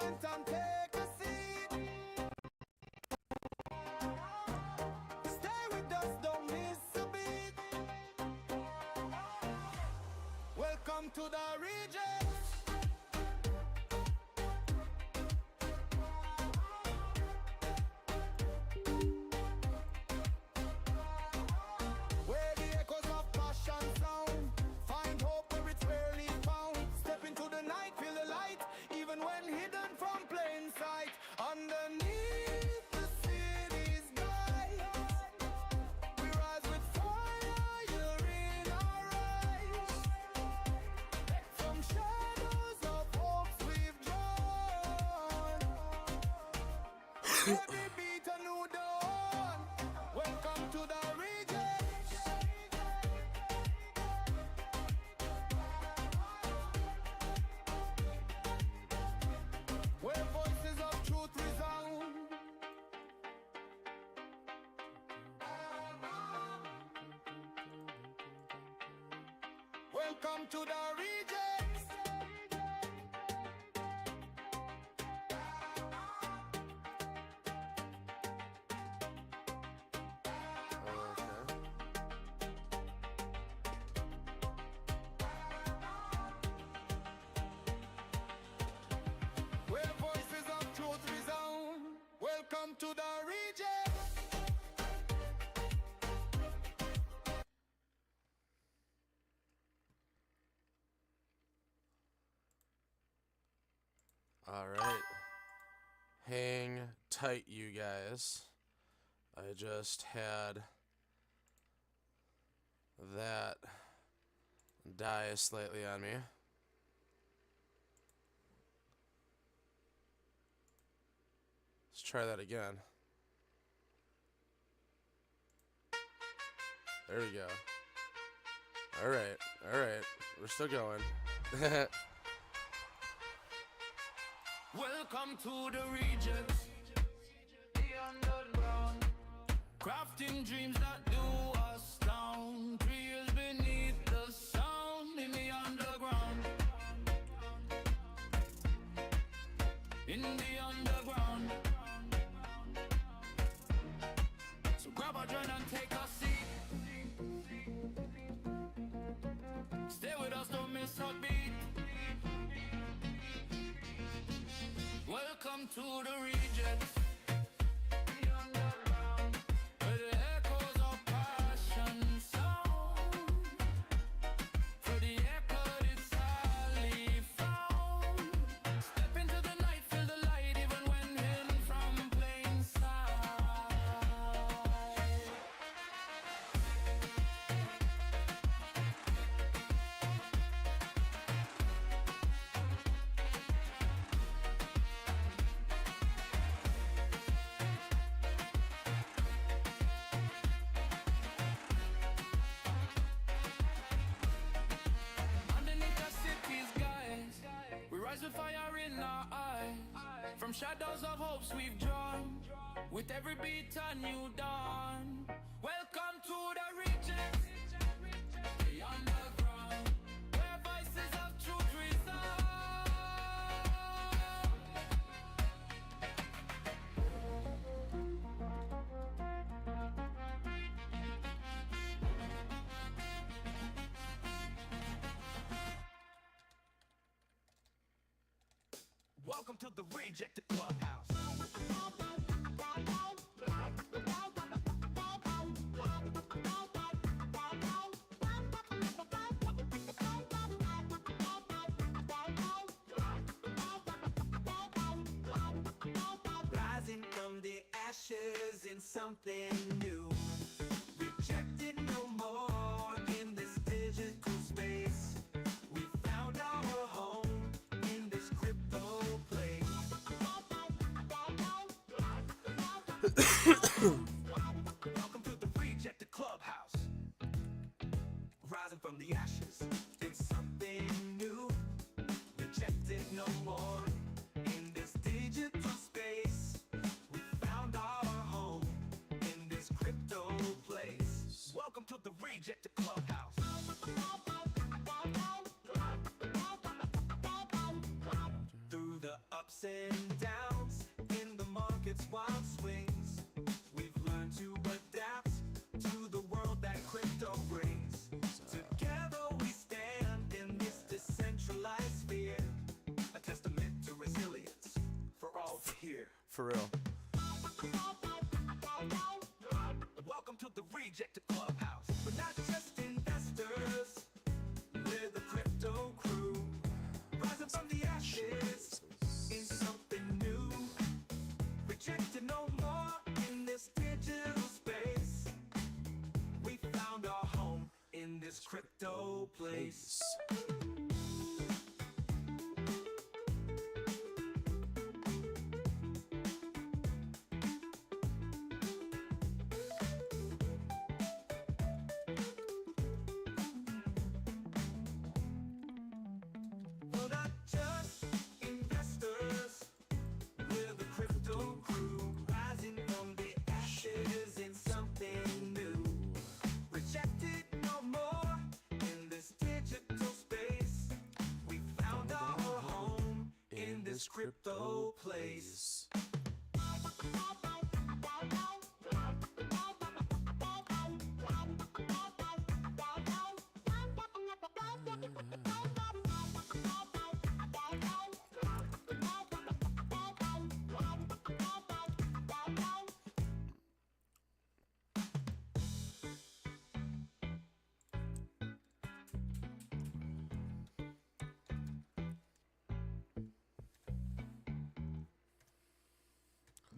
joint and take a seat. Stay with us, don't miss a beat. Welcome to the rejects. Where the echoes of passion sound, find hope where it's rarely found. Step into the night, feel the light, even when hidden from plain sight. Underneath the city's sky, we rise with fire, you're in our eyes. From shadows of hopes we've drawn, every beat a new dawn. Welcome to the rejects. Where voices of truth resound. Welcome to the rejects. Where voices of truth resound. Welcome to the rejects. All right. Hang tight, you guys. I just had that die slightly on me. Let's try that again. There we go. All right. All right. We're still going. Welcome to the rejects, the underground, crafting dreams that do us down. 3 years beneath the sound in the underground, in the underground. So grab a joint and take a seat. Stay with us, don't miss a beat. Welcome to the rejects, the underground, where the echoes of passion sound. For the echo it's highly found. Step into the night, feel the light, even when hidden from plain sight. Underneath the city's skies, we rise with fire in our eyes. From shadows of hopes we've drawn, with every beat a new dawn. Welcome to the rejects, the underground, where voices of truth resound. Welcome to the Rejected Clubhouse. Rising from the ashes in something new. Rejected no more in this digital space. We found our home in this crypto place. Welcome to the Rejected Clubhouse. Rising from the ashes in something new. Rejected no more in this digital space. We found our home in this crypto place. Welcome to the Rejected Clubhouse. Through the ups and downs, in the market's wild swings. We've learned to adapt to the world that crypto brings. Together we stand in this decentralized sphere, a testament to resilience for all to hear. For real. Welcome to the Rejected Clubhouse. We're not just investors, we're the crypto crew. Rising from the ashes in something new. Rejected no more in this digital space. We found our home in this crypto place. We're not just investors, we're the crypto crew. Rising from the ashes in something new. Rejected no more in this digital space. We found our home in this crypto place.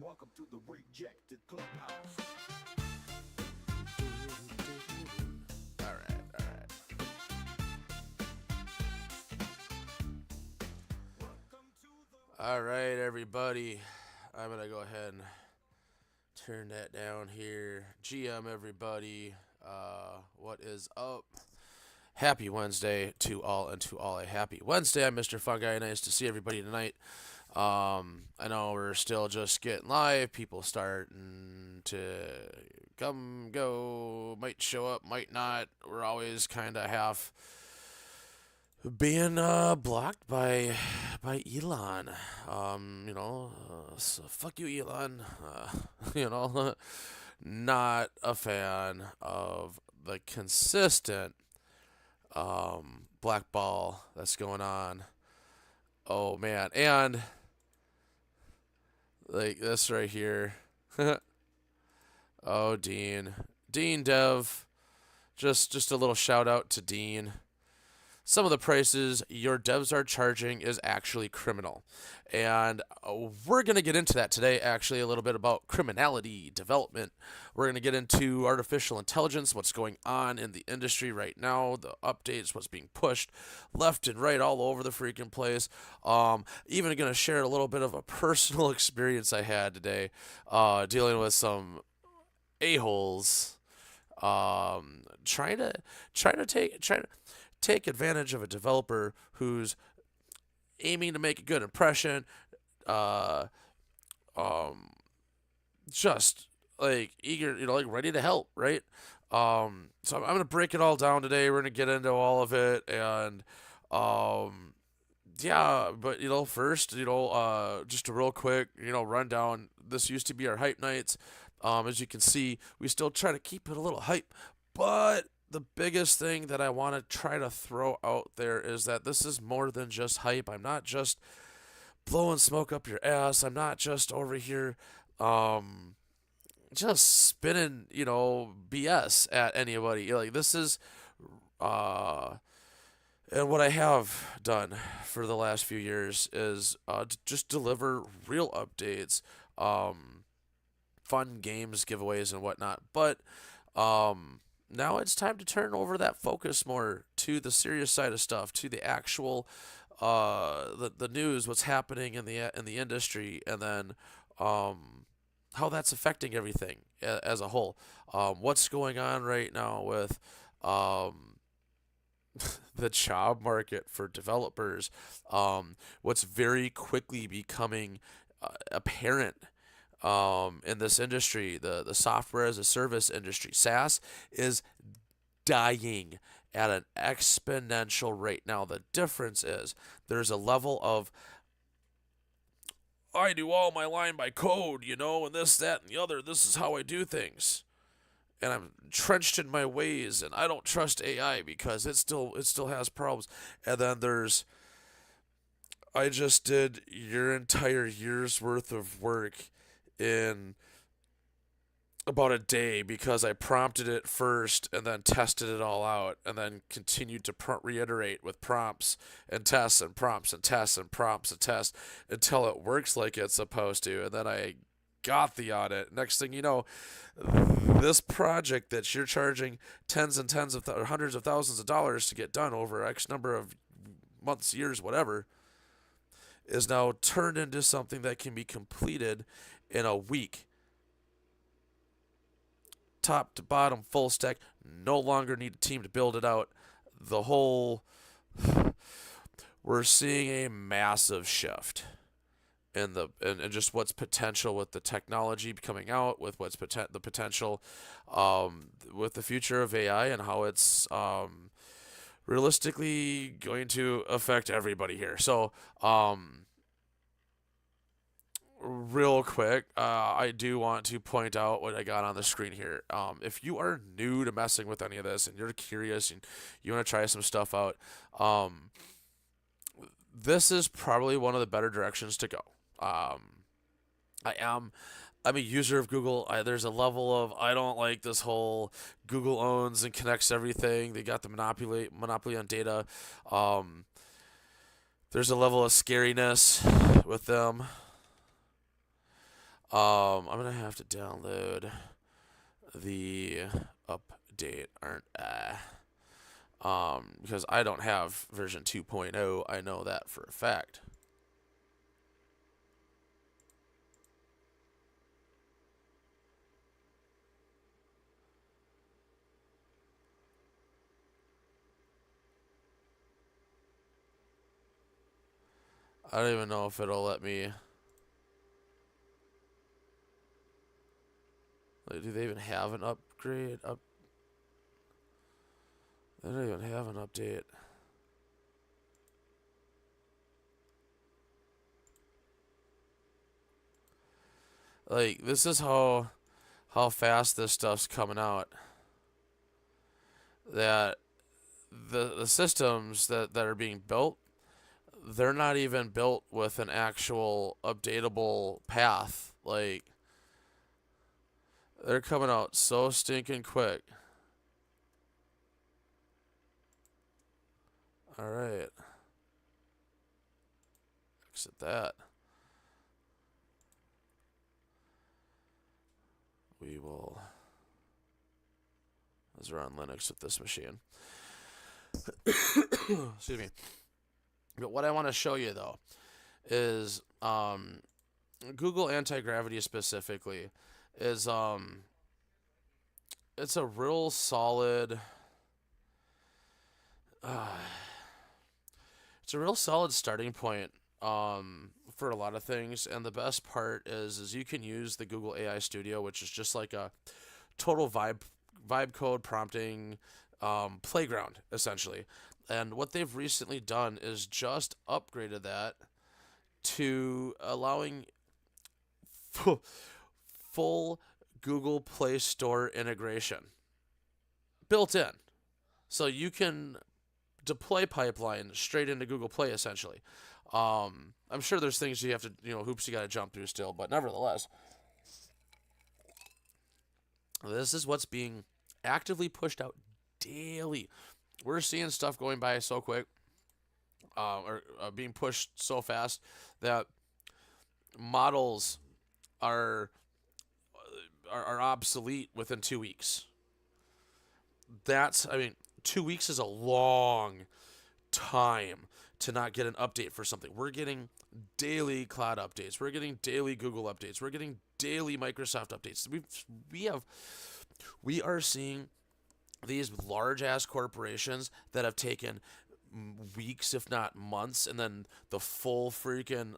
Welcome to the Rejected Clubhouse. All right. All right, everybody. I'm going to go ahead and turn that down here. GM, everybody. What is up? Happy Wednesday to all, and to all a happy Wednesday. I'm Mr FunGuy. Nice to see everybody tonight. I know we're still just getting live. People starting to come, go, might show up, might not. We're always kind of half being blocked by Elon. So fuck you, Elon. Not a fan of the consistent blackball that's going on. Oh man, and like this right here. Oh, Dean Dev, just a little shout out to Dean. Some of the prices your devs are charging is actually criminal. And we're going to get into that today, actually, a little bit about criminality development. We're going to get into artificial intelligence, what's going on in the industry right now, the updates, what's being pushed left and right all over the freaking place. Even going to share a little bit of a personal experience I had today dealing with some a-holes trying to take advantage of a developer who's aiming to make a good impression, just like eager, like ready to help, right? So I'm gonna break it all down today. We're gonna get into all of it, and yeah, but first, just a real quick, rundown. This used to be our hype nights. As you can see, we still try to keep it a little hype, but the biggest thing that I want to try to throw out there is that this is more than just hype. I'm not just blowing smoke up your ass. I'm not just over here just spinning, BS at anybody. Like, this is and what I have done for the last few years is just deliver real updates, fun games, giveaways, and whatnot. But now it's time to turn over that focus more to the serious side of stuff, to the actual the news, what's happening in the industry, and then how that's affecting everything as a whole. What's going on right now with the job market for developers? What's very quickly becoming apparent in this industry, the software as a service industry. SaaS is dying at an exponential rate. Now, the difference is there's a level of I do all my line by code, and this, that, and the other. This is how I do things. And I'm trenched in my ways, and I don't trust AI because it still has problems. And then I just did your entire year's worth of work in about a day because I prompted it first and then tested it all out and then continued to reiterate with prompts and tests and prompts and tests and prompts and tests until it works like it's supposed to. And then I got the audit. Next thing you know, this project that you're charging tens and tens of or hundreds of thousands of dollars to get done over X number of months, years, whatever, is now turned into something that can be completed in a week. Top to bottom, full stack. No longer need a team to build it out. We're seeing a massive shift in just what's potential with the technology coming out, with what's the potential with the future of AI and how it's realistically going to affect everybody here. So, real quick, I do want to point out what I got on the screen here. If you are new to messing with any of this and you're curious and you want to try some stuff out, this is probably one of the better directions to go. I'm a user of Google. There's a level of I don't like this whole Google owns and connects everything. They got the monopoly on data. There's a level of scariness with them. I'm gonna have to download the update, aren't I? Because I don't have version 2.0. I know that for a fact. I don't even know if it'll let me. Like, do they even have an upgrade? They don't even have an update. Like, this is how fast this stuff's coming out. That the systems that are being built, they're not even built with an actual updatable path. Like, they're coming out so stinking quick. Alright. Exit that. We will. Let's run Linux with this machine. Excuse me. But what I want to show you, though, is Google Anti-Gravity specifically is it's a real solid it's a real solid starting point for a lot of things, and the best part is you can use the Google AI Studio, which is just like a total vibe code prompting playground essentially. And what they've recently done is just upgraded that to allowing full Google Play Store integration built in. So you can deploy pipeline straight into Google Play essentially. I'm sure there's things you have to, hoops you got to jump through still, but nevertheless, this is what's being actively pushed out daily. We're seeing stuff going by so quick, or being pushed so fast that models are obsolete within 2 weeks. 2 weeks is a long time to not get an update for something. We're getting daily cloud updates. We're getting daily Google updates. We're getting daily Microsoft updates. We are seeing these large ass corporations that have taken weeks, if not months, and then the full freaking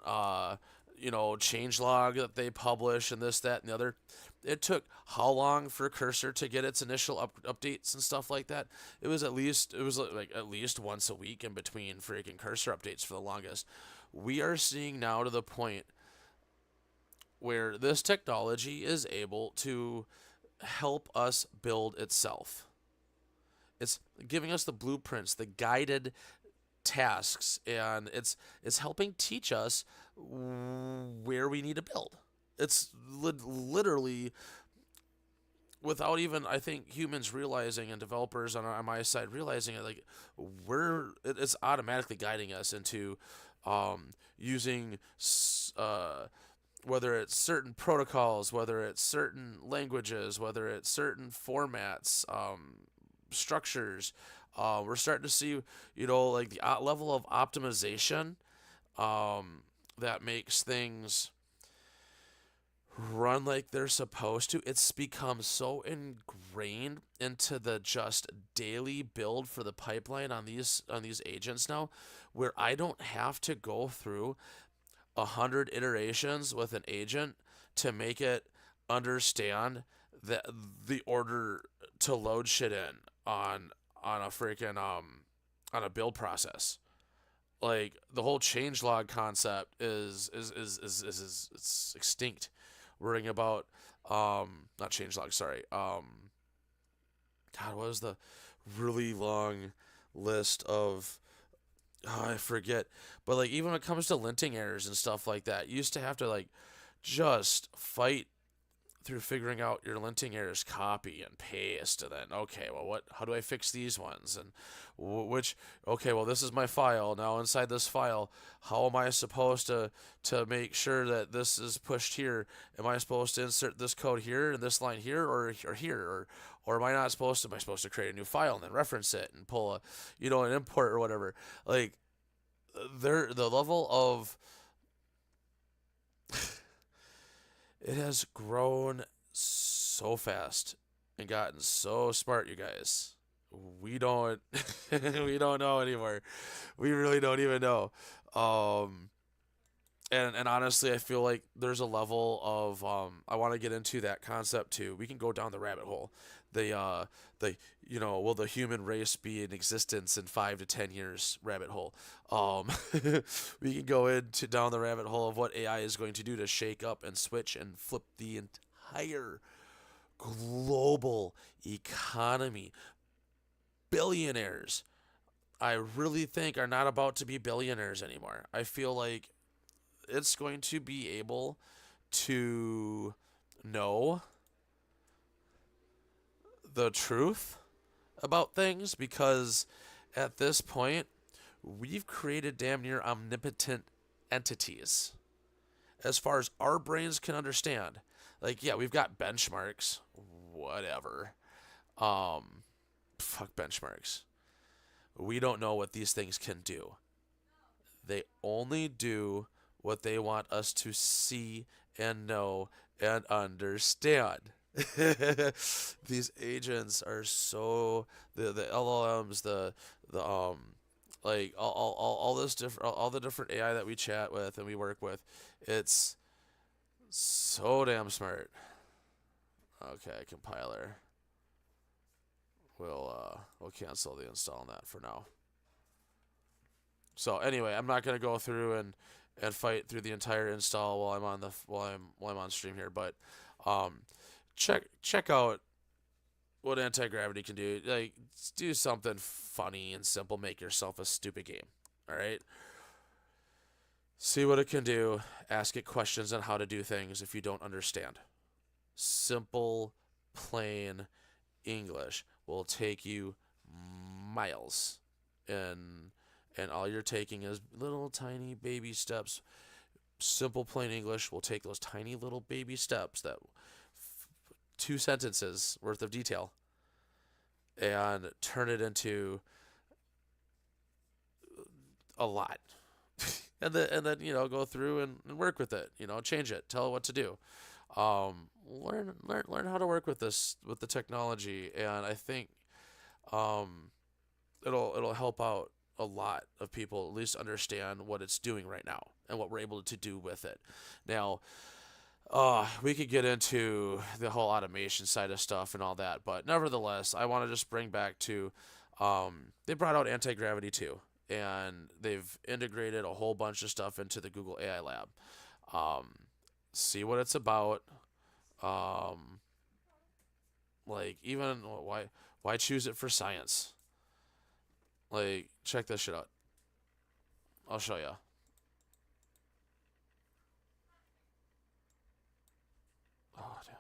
change log that they publish and this, that, and the other. It took how long for Cursor to get its initial updates and stuff like that? It was at least once a week in between freaking Cursor updates for the longest. We are seeing now to the point where this technology is able to help us build itself. It's giving us the blueprints, the guided tasks, and it's helping teach us where we need to build. It's literally, without even, I think, humans realizing, and developers on my side realizing it, like it's automatically guiding us into using whether it's certain protocols, whether it's certain languages, whether it's certain formats, structures. We're starting to see, like the level of optimization that makes things run like they're supposed to. It's become so ingrained into the just daily build for the pipeline on these agents now, where I don't have to go through 100 iterations with an agent to make it understand the order to load shit in on a freaking on a build process. Like the whole changelog concept is it's extinct. Worrying about not changelog, sorry. God, what was the really long list of, I forget. But like even when it comes to linting errors and stuff like that, you used to have to like just fight through figuring out your linting errors, copy and paste, and then okay, well, how do I fix these ones, and which, okay, well, this is my file. Now inside this file, how am I supposed to make sure that this is pushed here? Am I supposed to insert this code here and this line here, or here, or am I not supposed to? Am I supposed to create a new file and then reference it and pull an import or whatever? Like the level of it has grown so fast and gotten so smart, you guys. We don't we don't know anymore. We really don't even know. And honestly, I feel like there's a level of I want to get into that concept too. We can go down the rabbit hole. Will the human race be in existence in 5 to 10 years? Rabbit hole. We can go into down the rabbit hole of what AI is going to do to shake up and switch and flip the entire global economy. Billionaires, I really think, are not about to be billionaires anymore. I feel like it's going to be able to know the truth about things, because at this point we've created damn near omnipotent entities as far as our brains can understand. Like, yeah, we've got benchmarks, whatever. Fuck benchmarks. We don't know what these things can do. They only do what they want us to see and know and understand. These agents are so, the LLMs, the like all this different, all the different AI that we chat with and we work with. It's so damn smart. Okay, compiler. We'll cancel the install on that for now. So anyway, I'm not gonna go through and fight through the entire install while I'm on stream here, but check out what anti-gravity can do. Like, do something funny and simple. Make yourself a stupid game. All right. See what it can do. Ask it questions on how to do things if you don't understand. Simple, plain English will take you miles, and all you're taking is little tiny baby steps. Simple, plain English will take those tiny little baby steps, that 2 sentences worth of detail, and turn it into a lot. and then go through and work with it. Change it, tell it what to do. Learn how to work with the technology, and I think it'll help out a lot of people at least understand what it's doing right now and what we're able to do with it. Now, we could get into the whole automation side of stuff and all that, but nevertheless, I want to just bring back to they brought out anti-gravity too, and they've integrated a whole bunch of stuff into the Google AI Lab. see what it's about. Um, like even why choose it for science? Like check this shit out. I'll show you. Oh damn it.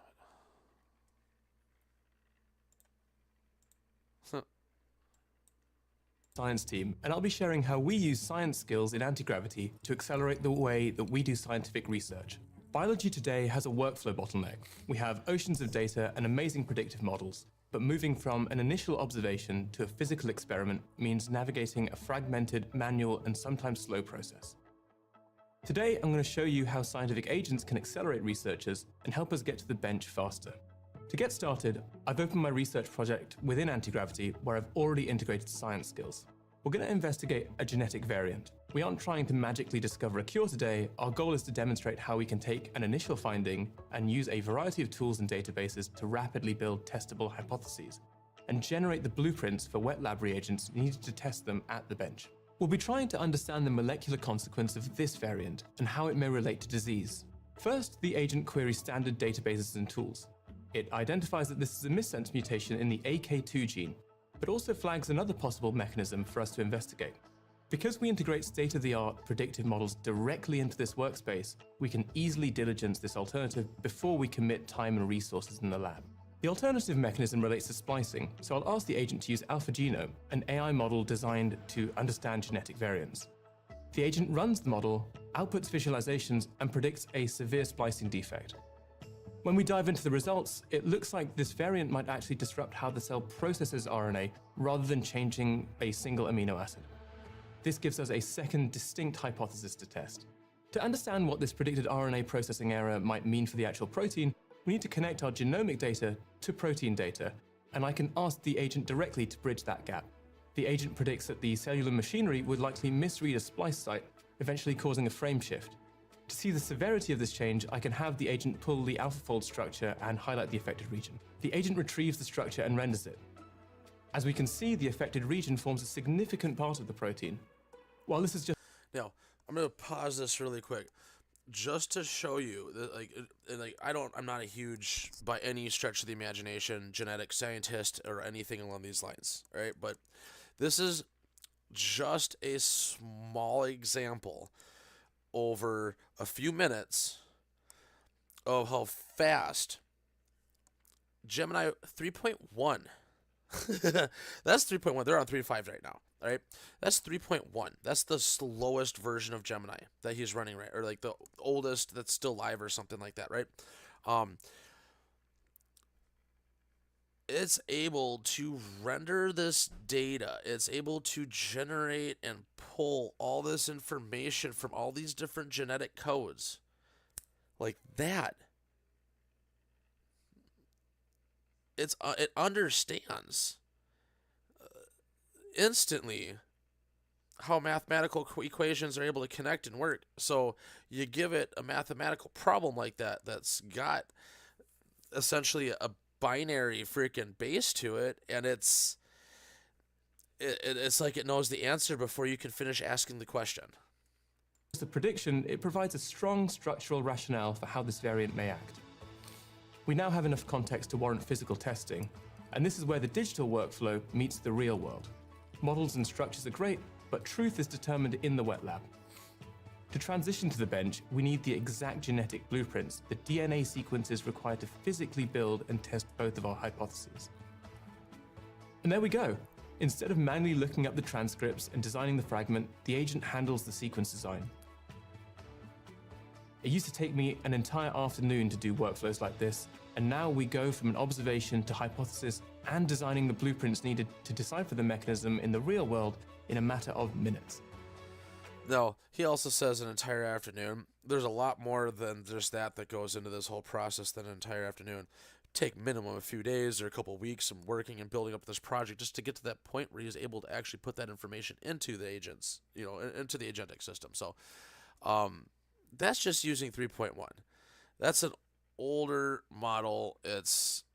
Science team, and I'll be sharing how we use science skills in anti-gravity to accelerate the way that we do scientific research. Biology today has a workflow bottleneck. We have oceans of data and amazing predictive models, but moving from an initial observation to a physical experiment means navigating a fragmented, manual, and sometimes slow process. Today, I'm going to show you how scientific agents can accelerate researchers and help us get to the bench faster. To get started, I've opened my research project within anti-gravity where I've already integrated science skills. We're going to investigate a genetic variant. We aren't trying to magically discover a cure today. Our goal is to demonstrate how we can take an initial finding and use a variety of tools and databases to rapidly build testable hypotheses and generate the blueprints for wet lab reagents needed to test them at the bench. We'll be trying to understand the molecular consequence of this variant and how it may relate to disease. First, the agent queries standard databases and tools. It identifies that this is a missense mutation in the AK2 gene, but also flags another possible mechanism for us to investigate. Because we integrate state-of-the-art predictive models directly into this workspace, we can easily diligence this alternative before we commit time and resources in the lab. The alternative mechanism relates to splicing, so I'll ask the agent to use AlphaGenome, an AI model designed to understand genetic variants. The agent runs the model, outputs visualizations, and predicts a severe splicing defect. When we dive into the results, it looks like this variant might actually disrupt how the cell processes RNA rather than changing a single amino acid. This gives us a second distinct hypothesis to test. To understand what this predicted RNA processing error might mean for the actual protein, we need to connect our genomic data to protein data, and I can ask the agent directly to bridge that gap. The agent predicts that the cellular machinery would likely misread a splice site, eventually causing a frame shift. To see the severity of this change, I can have the agent pull the AlphaFold structure and highlight the affected region. The agent retrieves the structure and renders it. As we can see, the affected region forms a significant part of the protein. While this is just... Now, I'm going to pause this really quick just to show you that, I'm not a huge, by any stretch of the imagination, genetic scientist or anything along these lines, right? But this is just a small example over a few minutes of how fast Gemini 3.1 that's 3.1. They're on 3.5 right now. All right, that's 3.1. That's the slowest version of Gemini that he's running, right? Or like the oldest that's still live or something like that, right? It's able to render this data. It's able to generate and pull all this information from all these different genetic codes like that. It understands instantly how mathematical equations are able to connect and work. So you give it a mathematical problem like that that's got essentially a binary freaking base to it, and it's like it knows the answer before you can finish asking the question. The prediction, it provides a strong structural rationale for how this variant may act. We now have enough context to warrant physical testing, and this is where the digital workflow meets the real world. Models and structures are great, but truth is determined in the wet lab. To transition to the bench, we need the exact genetic blueprints, the DNA sequences required to physically build and test both of our hypotheses. And there we go. Instead of manually looking up the transcripts and designing the fragment, the agent handles the sequence design. It used to take me an entire afternoon to do workflows like this, and now we go from an observation to hypothesis and designing the blueprints needed to decipher the mechanism in the real world in a matter of minutes. No, he also says an entire afternoon. There's a lot more than just that goes into this whole process than an entire afternoon. Take minimum a few days or a couple of weeks of working and building up this project just to get to that point where he's able to actually put that information into the agents, into the agentic system. So, that's just using 3.1. That's an older model. It's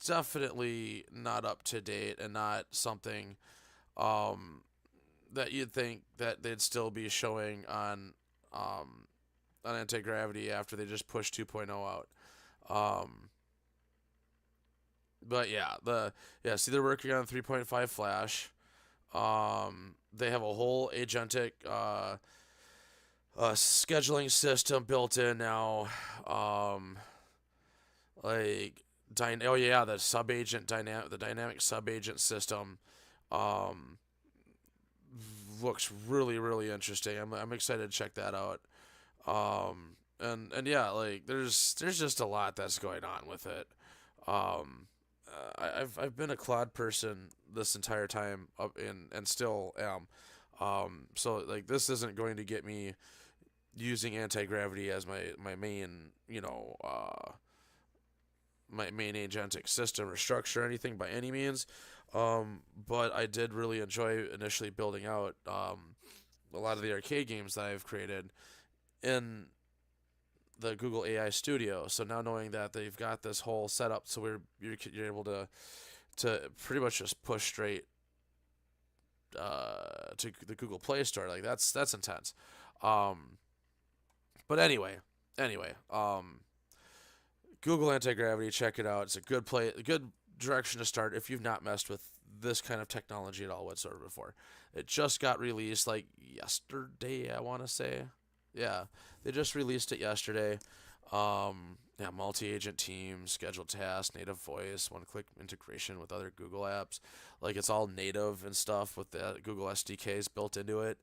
definitely not up to date and not something that you'd think that they'd still be showing on on anti-gravity after they just pushed 2.0 out. Um, but see, they're working on 3.5 Flash. They have a whole agentic scheduling system built in now. Um, the the dynamic sub agent system. Um, looks really really interesting. I'm excited to check that out. And yeah, like there's just a lot that's going on with it. Um, I've been a Claude person this entire time up and still am. So like this isn't going to get me using anti-gravity as my main, my main agentic system or structure or anything by any means. But I did really enjoy initially building out a lot of the arcade games that I've created in the Google AI Studio. So now knowing that they've got this whole setup, so you're able to pretty much just push straight to the Google Play Store. Like that's intense. But anyway, Google Anti-Gravity, check it out. It's a good direction to start if you've not messed with this kind of technology at all whatsoever before. It just got released like yesterday, I want to say. Yeah, they just released it yesterday. Multi-agent team, scheduled tasks, native voice, one-click integration with other Google apps. Like it's all native and stuff with the Google SDKs built into it.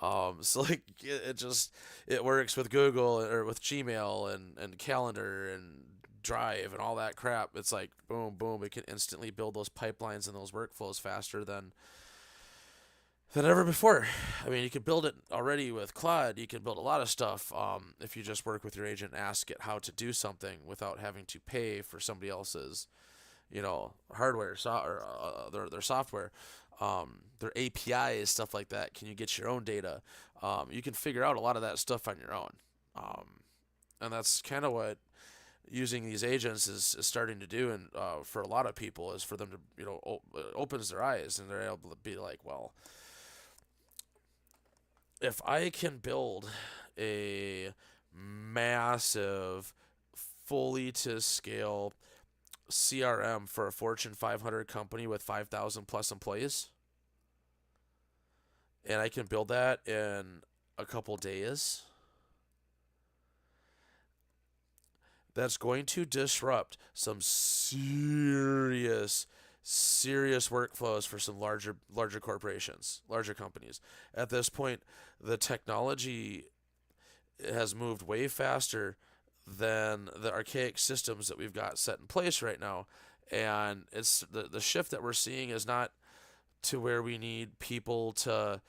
So like it works with Google or with Gmail and Calendar and Drive and all that crap. It's like boom, boom. It can instantly build those pipelines and those workflows faster than ever before. I mean, you could build it already with Claude. You can build a lot of stuff if you just work with your agent and ask it how to do something without having to pay for somebody else's, hardware, or their software, their APIs, stuff like that. Can you get your own data? You can figure out a lot of that stuff on your own. And that's kind of what using these agents is starting to do, and for a lot of people is for them to, it opens their eyes and they're able to be like, well, if I can build a massive, fully to scale CRM for a Fortune 500 company with 5,000 plus employees, and I can build that in a couple days, that's going to disrupt some serious workflows for some larger corporations, larger companies. At this point, the technology has moved way faster than the archaic systems that we've got set in place right now. And it's the shift that we're seeing is not to where we need people to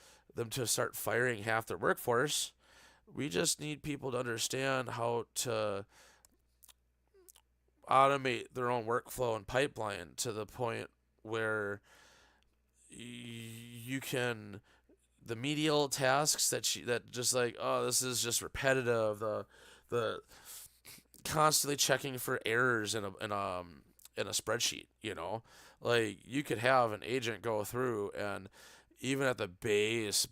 start firing half their workforce. We just need people to understand how to automate their own workflow and pipeline to the point where you can the medial tasks that just like, oh, this is just repetitive, the constantly checking for errors in a spreadsheet, like you could have an agent go through and even at the base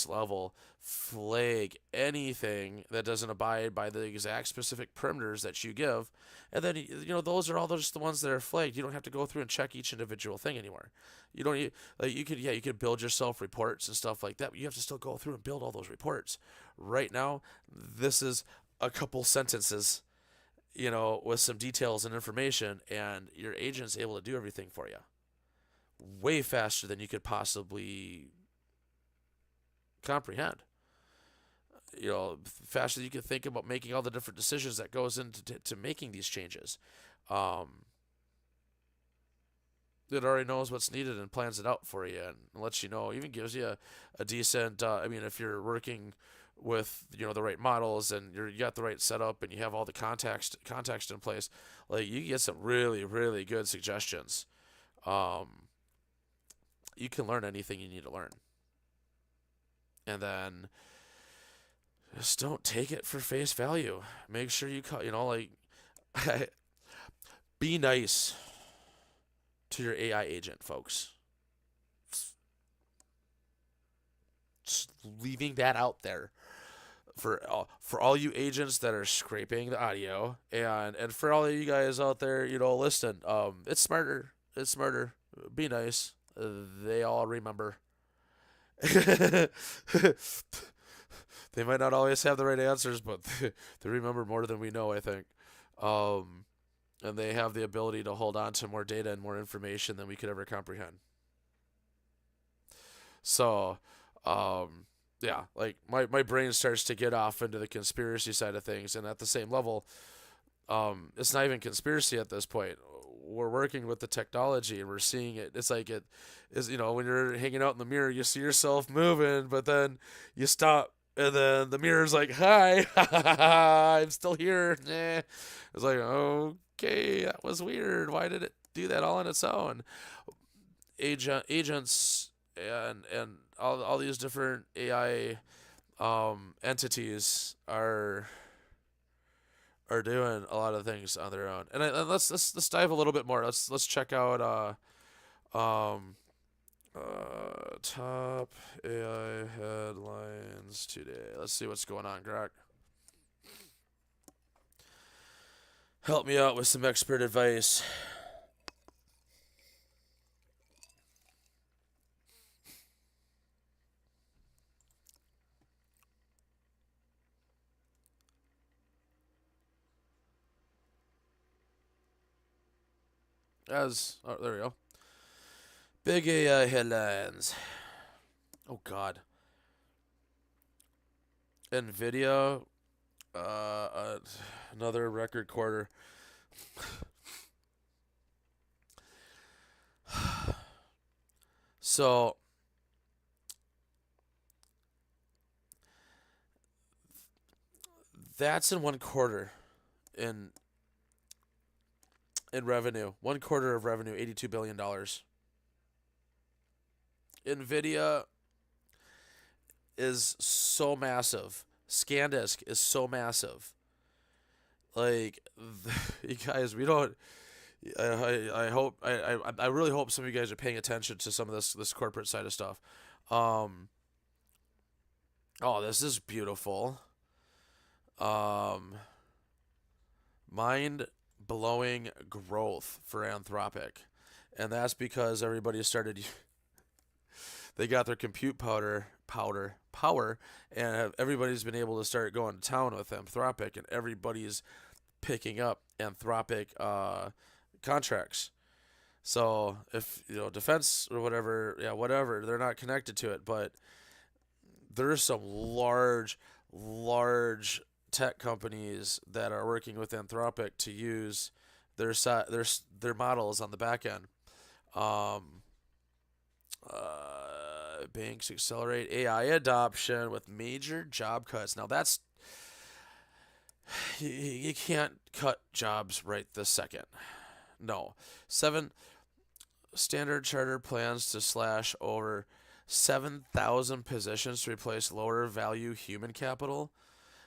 level flag anything that doesn't abide by the exact specific perimeters that you give, and then those are all just the ones that are flagged. You don't have to go through and check each individual thing anymore. You don't need, like, you could build yourself reports and stuff like that, but you have to still go through and build all those reports. Right now, this is a couple sentences, with some details and information, and your agent's able to do everything for you way faster than you could possibly comprehend. Faster than you can think about making all the different decisions that goes into making these changes. It already knows what's needed and plans it out for you and lets you know, even gives you a decent, if you're working with, the right models and you got the right setup and you have all the context in place, like you get some really, really good suggestions. You can learn anything you need to learn. And then just don't take it for face value. Make sure you be nice to your AI agent, folks. Just leaving that out there. for all you agents that are scraping the audio, and for all of you guys out there, listen. It's smarter. It's smarter. Be nice. They all remember. They might not always have the right answers, but they remember more than we know, I think. And they have the ability to hold on to more data and more information than we could ever comprehend. So, yeah, like my brain starts to get off into the conspiracy side of things, and at the same level, it's not even conspiracy at this point. We're working with the technology and we're seeing it. It's like it is, when you're hanging out in the mirror, you see yourself moving, but then you stop, and then the mirror's like, "Hi, I'm still here." It's like, okay, that was weird. Why did it do that all on its own? Agents and all these different AI entities are doing a lot of things on their own. And let's dive a little bit more. Let's check out top AI headlines today. Let's see what's going on, Grok. Help me out with some expert advice. There we go. Big AI headlines. Oh God. Nvidia, another record quarter. So that's in one quarter in revenue. 1/4 of revenue, $82 billion. Nvidia is so massive. SanDisk is so massive. Like, you guys, we don't. I hope I really hope some of you guys are paying attention to some of this corporate side of stuff. Oh, this is beautiful. Mind blowing growth for Anthropic, and that's because everybody started. They got their compute power, and everybody's been able to start going to town with Anthropic, and everybody's picking up Anthropic contracts. So if defense or whatever, whatever, they're not connected to it, but there's some large tech companies that are working with Anthropic to use their models on the back end. Banks accelerate AI adoption with major job cuts. Now that's you can't cut jobs right this second. No. Standard Chartered plans to slash over 7,000 positions to replace lower value human capital.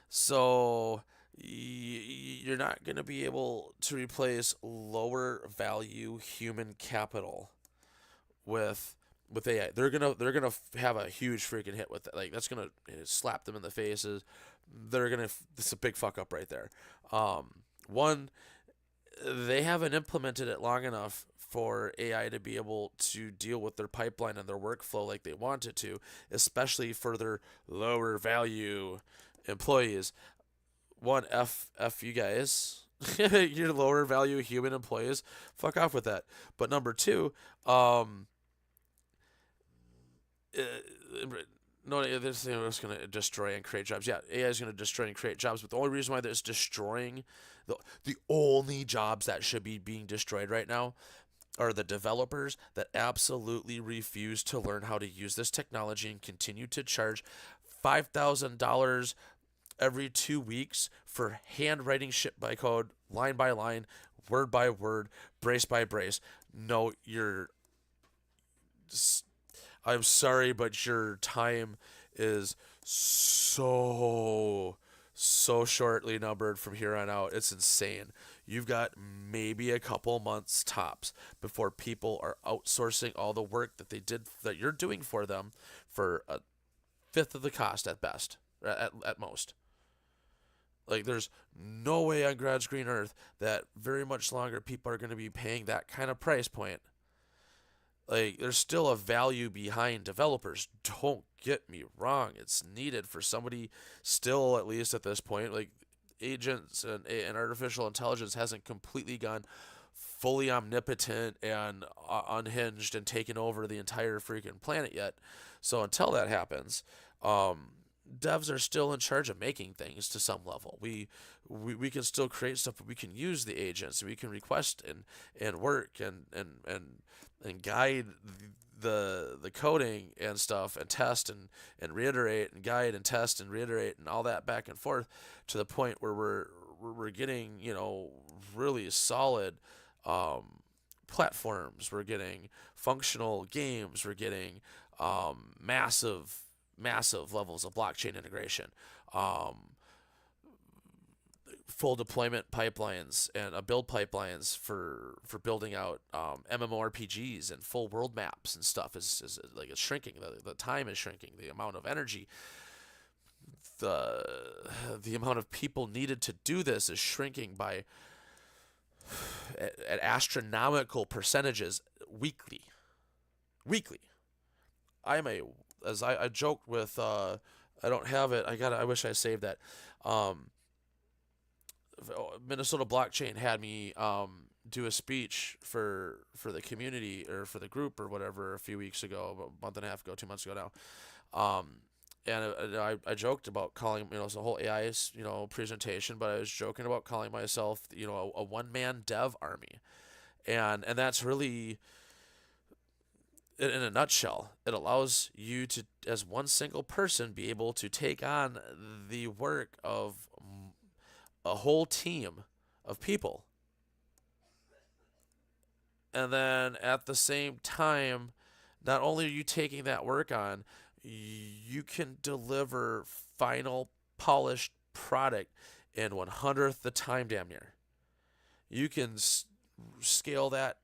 So you're not going to be able to replace lower value human capital with AI. They're gonna have a huge freaking hit with that. Like, that's gonna slap them in the faces. It's a big fuck up right there. One, they haven't implemented it long enough for AI to be able to deal with their pipeline and their workflow like they want it to, especially for their lower value employees. One, F you guys. Your lower value human employees, fuck off with that. But number two, no, this thing is going to destroy and create jobs. Yeah, AI is going to destroy and create jobs, but the only reason why it's destroying, the only jobs that should be being destroyed right now are the developers that absolutely refuse to learn how to use this technology and continue to charge $5,000 every 2 weeks for handwriting shit by code, line by line, word by word, brace by brace. No, I'm sorry, but your time is so shortly numbered from here on out. It's insane. You've got maybe a couple months tops before people are outsourcing all the work that you're doing for them for a fifth of the cost at best. at most. Like, there's no way on God's green earth that very much longer people are going to be paying that kind of price point. Like, there's still a value behind developers. Don't get me wrong. It's needed for somebody still, at least at this point. Like, agents and artificial intelligence hasn't completely gone fully omnipotent and unhinged and taken over the entire freaking planet yet. So until that happens, devs are still in charge of making things to some level. We can still create stuff, but we can use the agents. We can request and work and guide the coding and stuff, and test and reiterate and guide and test and reiterate and all that back and forth to the point where we're getting, really solid platforms. We're getting functional games. We're getting massive levels of blockchain integration, full deployment pipelines and build pipelines for building out MMORPGs and full world maps and stuff is like, it's shrinking. The time is shrinking. The amount of energy, the amount of people needed to do this is shrinking by at astronomical percentages weekly. I joked with I don't have it. I wish I saved that. Minnesota Blockchain had me do a speech for the community or for the group or whatever a few weeks ago, about a month and a half ago, 2 months ago now. And I joked about calling, it's a whole AI, presentation, but I was joking about calling myself, a one-man dev army. And that's really, in a nutshell, it allows you to, as one single person, be able to take on the work of a whole team of people. And then at the same time, not only are you taking that work on, you can deliver final polished product in 1/100th the time, damn near. You can scale that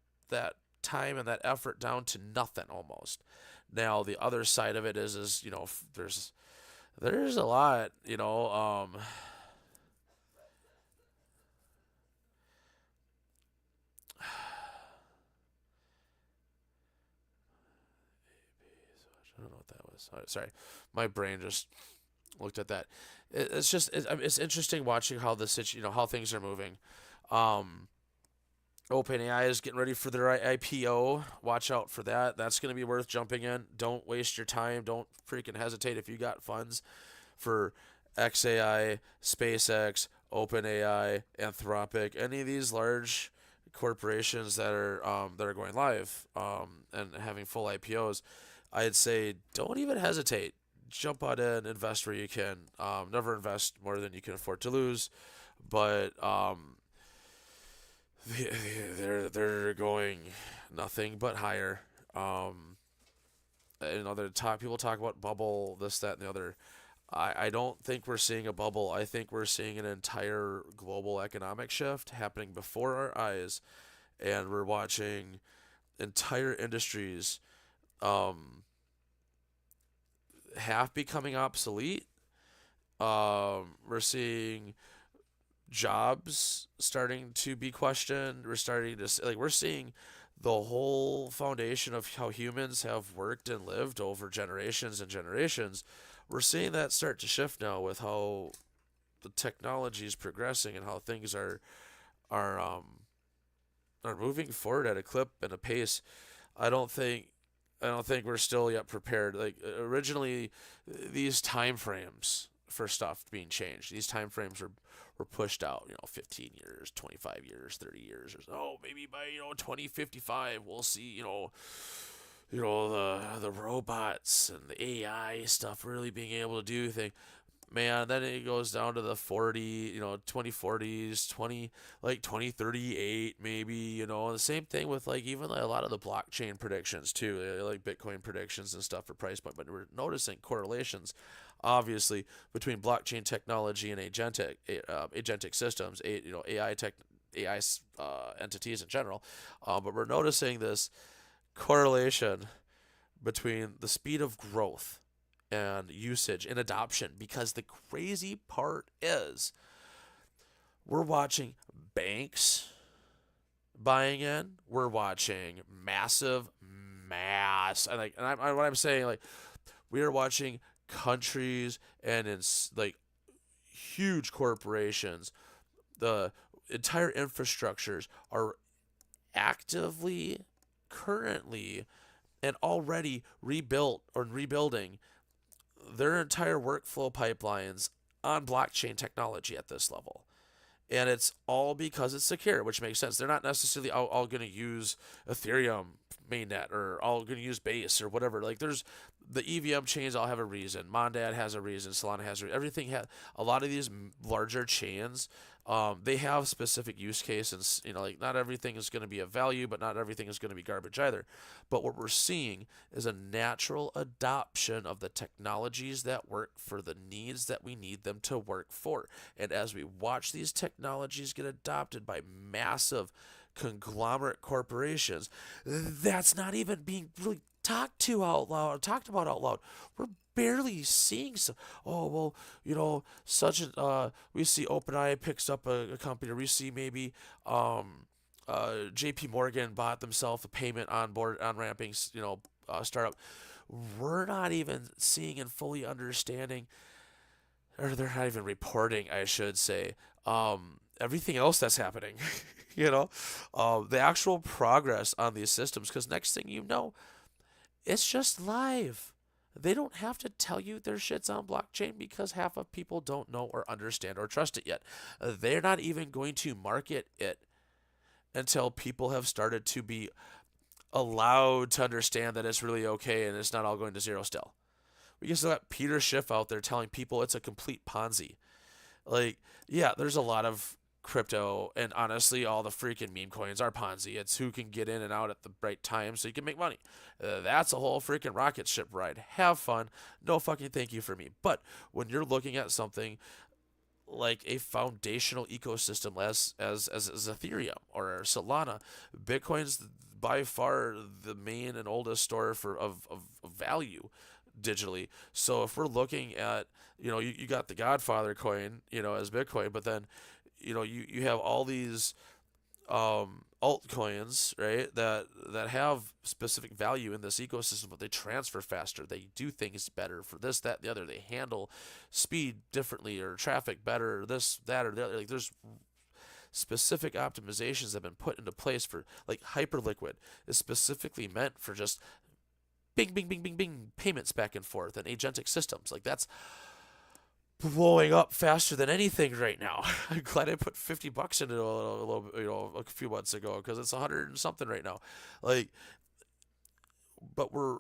time and that effort down to nothing almost. Now the other side of it is there's a lot, I don't know what that was. Sorry, my brain just looked at that. It's interesting watching how how things are moving. OpenAI is getting ready for their IPO. Watch out for that. That's going to be worth jumping in. Don't waste your time. Don't freaking hesitate if you got funds for XAI, SpaceX, OpenAI, Anthropic, any of these large corporations that are going live and having full IPOs. I'd say don't even hesitate. Jump on in, invest where you can. Never invest more than you can afford to lose, but they're going nothing but higher. People talk about bubble, this, that, and the other. I don't think we're seeing a bubble. I think we're seeing an entire global economic shift happening before our eyes, and we're watching entire industries half becoming obsolete. We're seeing jobs starting to be questioned. We're seeing the whole foundation of how humans have worked and lived over generations and generations. We're seeing that start to shift now with how the technology is progressing and how things are moving forward at a clip and a pace. I don't think we're still yet prepared. Like, originally, these time frames for stuff being changed, these time frames were pushed out, 15 years, 25 years, 30 years, or maybe by 2055 we'll see the robots and the AI stuff really being able to do things. Man, then it goes down to the 2040s, 2038 maybe, the same thing with even a lot of the blockchain predictions too, like Bitcoin predictions and stuff for price point. But we're noticing correlations, obviously, between blockchain technology and agentic systems, AI entities in general. But we're noticing this correlation between the speed of growth and usage and adoption. Because the crazy part is we're watching banks buying in. We're watching what I'm saying, like, we are watching countries and like huge corporations, the entire infrastructures are actively, currently, and already rebuilt or rebuilding their entire workflow pipelines on blockchain technology at this level. And it's all because it's secure, which makes sense. They're not necessarily all going to use Ethereum mainnet or all going to use Base or whatever. Like, there's the EVM chains all have a reason. Monad has a reason. Solana has a reason. Everything has a lot of these larger chains. They have specific use cases. Like, not everything is going to be of value, but not everything is going to be garbage either. But what we're seeing is a natural adoption of the technologies that work for the needs that we need them to work for. And as we watch these technologies get adopted by massive conglomerate corporations, that's not even being really talked about out loud. We're barely seeing some. Oh well, we see OpenAI picks up a company, or we see maybe J.P. Morgan bought themselves a payment on ramping startup. We're not even seeing and fully understanding, or they're not even reporting, I should say, everything else that's happening. The actual progress on these systems. Because next thing you know, it's just live. They don't have to tell you their shit's on blockchain because half of people don't know or understand or trust it yet. They're not even going to market it until people have started to be allowed to understand that it's really okay and it's not all going to zero still. We can still got Peter Schiff out there telling people it's a complete Ponzi. Like, yeah, there's a lot of crypto, and honestly, all the freaking meme coins are Ponzi. It's who can get in and out at the right time so you can make money. That's a whole freaking rocket ship ride. Have fun. No fucking thank you for me. But when you're looking at something like a foundational ecosystem as Ethereum or Solana, Bitcoin's by far the main and oldest store of value digitally. So if we're looking at, you got the Godfather coin, as Bitcoin, but then you have all these altcoins, right, that have specific value in this ecosystem, but they transfer faster, they do things better for this, that, and the other, they handle speed differently or traffic better, this, that, or the other. Like, there's specific optimizations that have been put into place for, like, Hyperliquid is specifically meant for just bing, bing, bing, bing, bing payments back and forth and agentic systems. Like, that's blowing up faster than anything right now. I'm glad I put $50 into it a little, a few months ago, because it's 100 and something right now. Like, but we're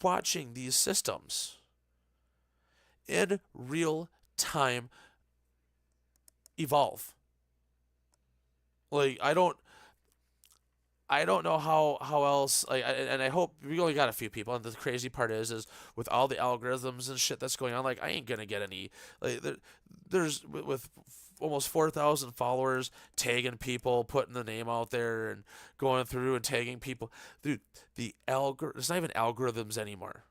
watching these systems in real time evolve. Like, I don't know how else. Like, and I hope we only got a few people. And the crazy part is with all the algorithms and shit that's going on, like, I ain't gonna get any. Like, there's with almost 4,000 followers, tagging people, putting the name out there, and going through and tagging people. Dude, it's not even algorithms anymore.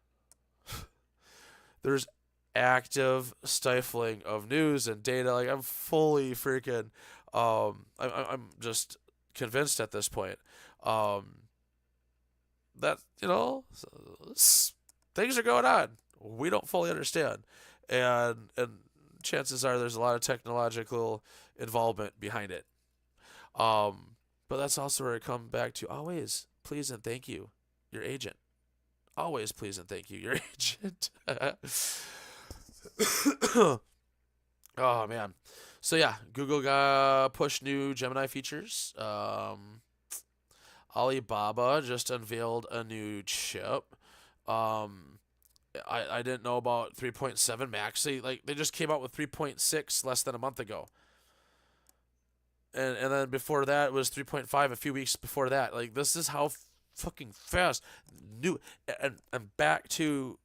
There's active stifling of news and data. Like, I'm fully freaking. I'm just convinced at this point that things are going on we don't fully understand, and chances are there's a lot of technological involvement behind it. But that's also where I come back to always please and thank you your agent. Always please and thank you your agent. Oh man. So yeah, Google got push new Gemini features. Alibaba just unveiled a new chip. I didn't know about 3.7 Max. They just came out with 3.6 less than a month ago. And then before that it was 3.5 a few weeks before that. Like, this is how fucking fast new and back to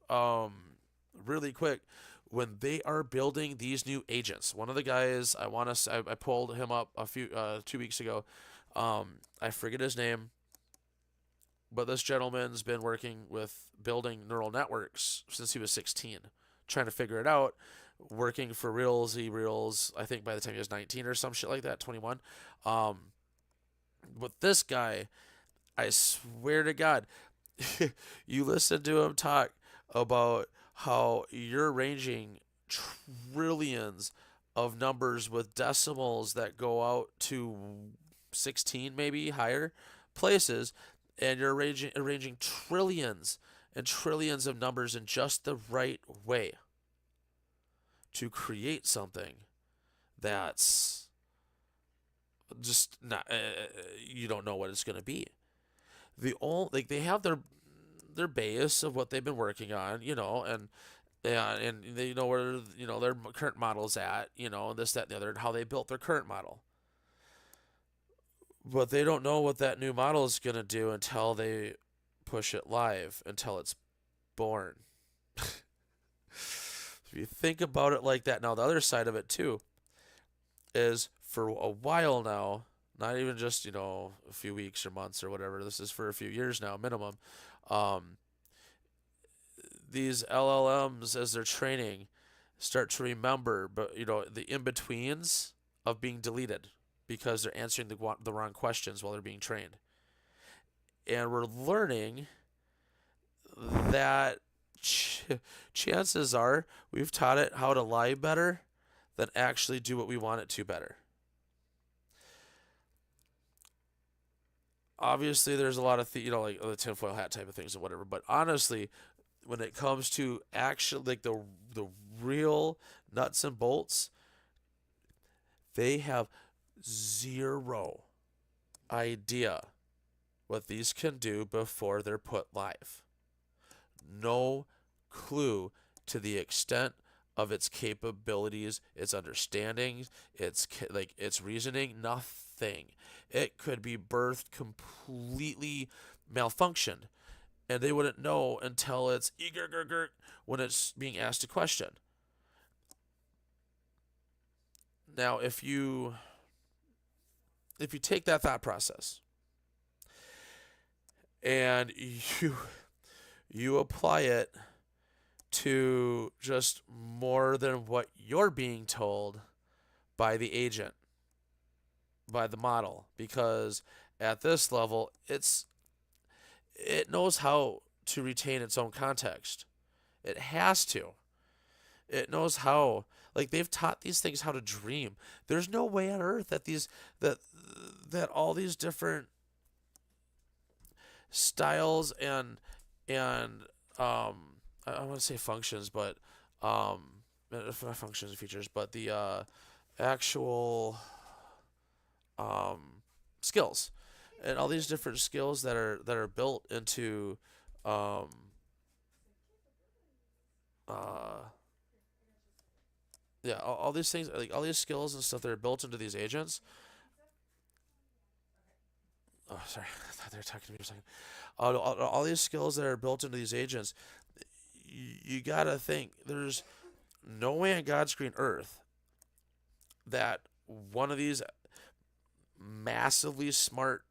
really quick, when they are building these new agents. One of the guys I pulled him up a few 2 weeks ago. I forget his name, But this gentleman's been working with building neural networks since he was 16, trying to figure it out, working for Reels, I think by the time he was 19 or some shit like that, 21. But this guy, I swear to God, you listen to him talk about how you're arranging trillions of numbers with decimals that go out to 16, maybe higher places, and you're arranging trillions and trillions of numbers in just the right way to create something that's just not you don't know what it's going to be. They have their base of what they've been working on, and they know where their current model's at, this, that, and the other, and how they built their current model. But they don't know what that new model is going to do until they push it live, until it's born. If you think about it like that, now the other side of it too is, for a while now, not even just, a few weeks or months or whatever, this is for a few years now, minimum, these LLMs, as they're training, start to remember, but the in-betweens of being deleted, because they're answering the wrong questions while they're being trained. And we're learning that chances are we've taught it how to lie better than actually do what we want it to better. Obviously, there's a lot of like the tinfoil hat type of things and whatever. But honestly, when it comes to actually like the real nuts and bolts, they have zero idea what these can do before they're put live. No clue to the extent of its capabilities, its understanding, its reasoning, nothing. It could be birthed completely malfunctioned, and they wouldn't know until it's when it's being asked a question. Now, if you take that thought process and you apply it to just more than what you're being told by the agent, by the model, because at this level it knows how to retain its own context. It has to. It knows how. Like, they've taught these things how to dream. There's no way on earth that that all these different styles and I want to say functions, but not functions and features, but the actual skills, and all these different skills that are built into all these things, like all these skills and stuff that are built into these agents. Oh, sorry, I thought they were talking to me for a second. All these skills that are built into these agents, you gotta think there's no way on God's green earth that one of these massively smart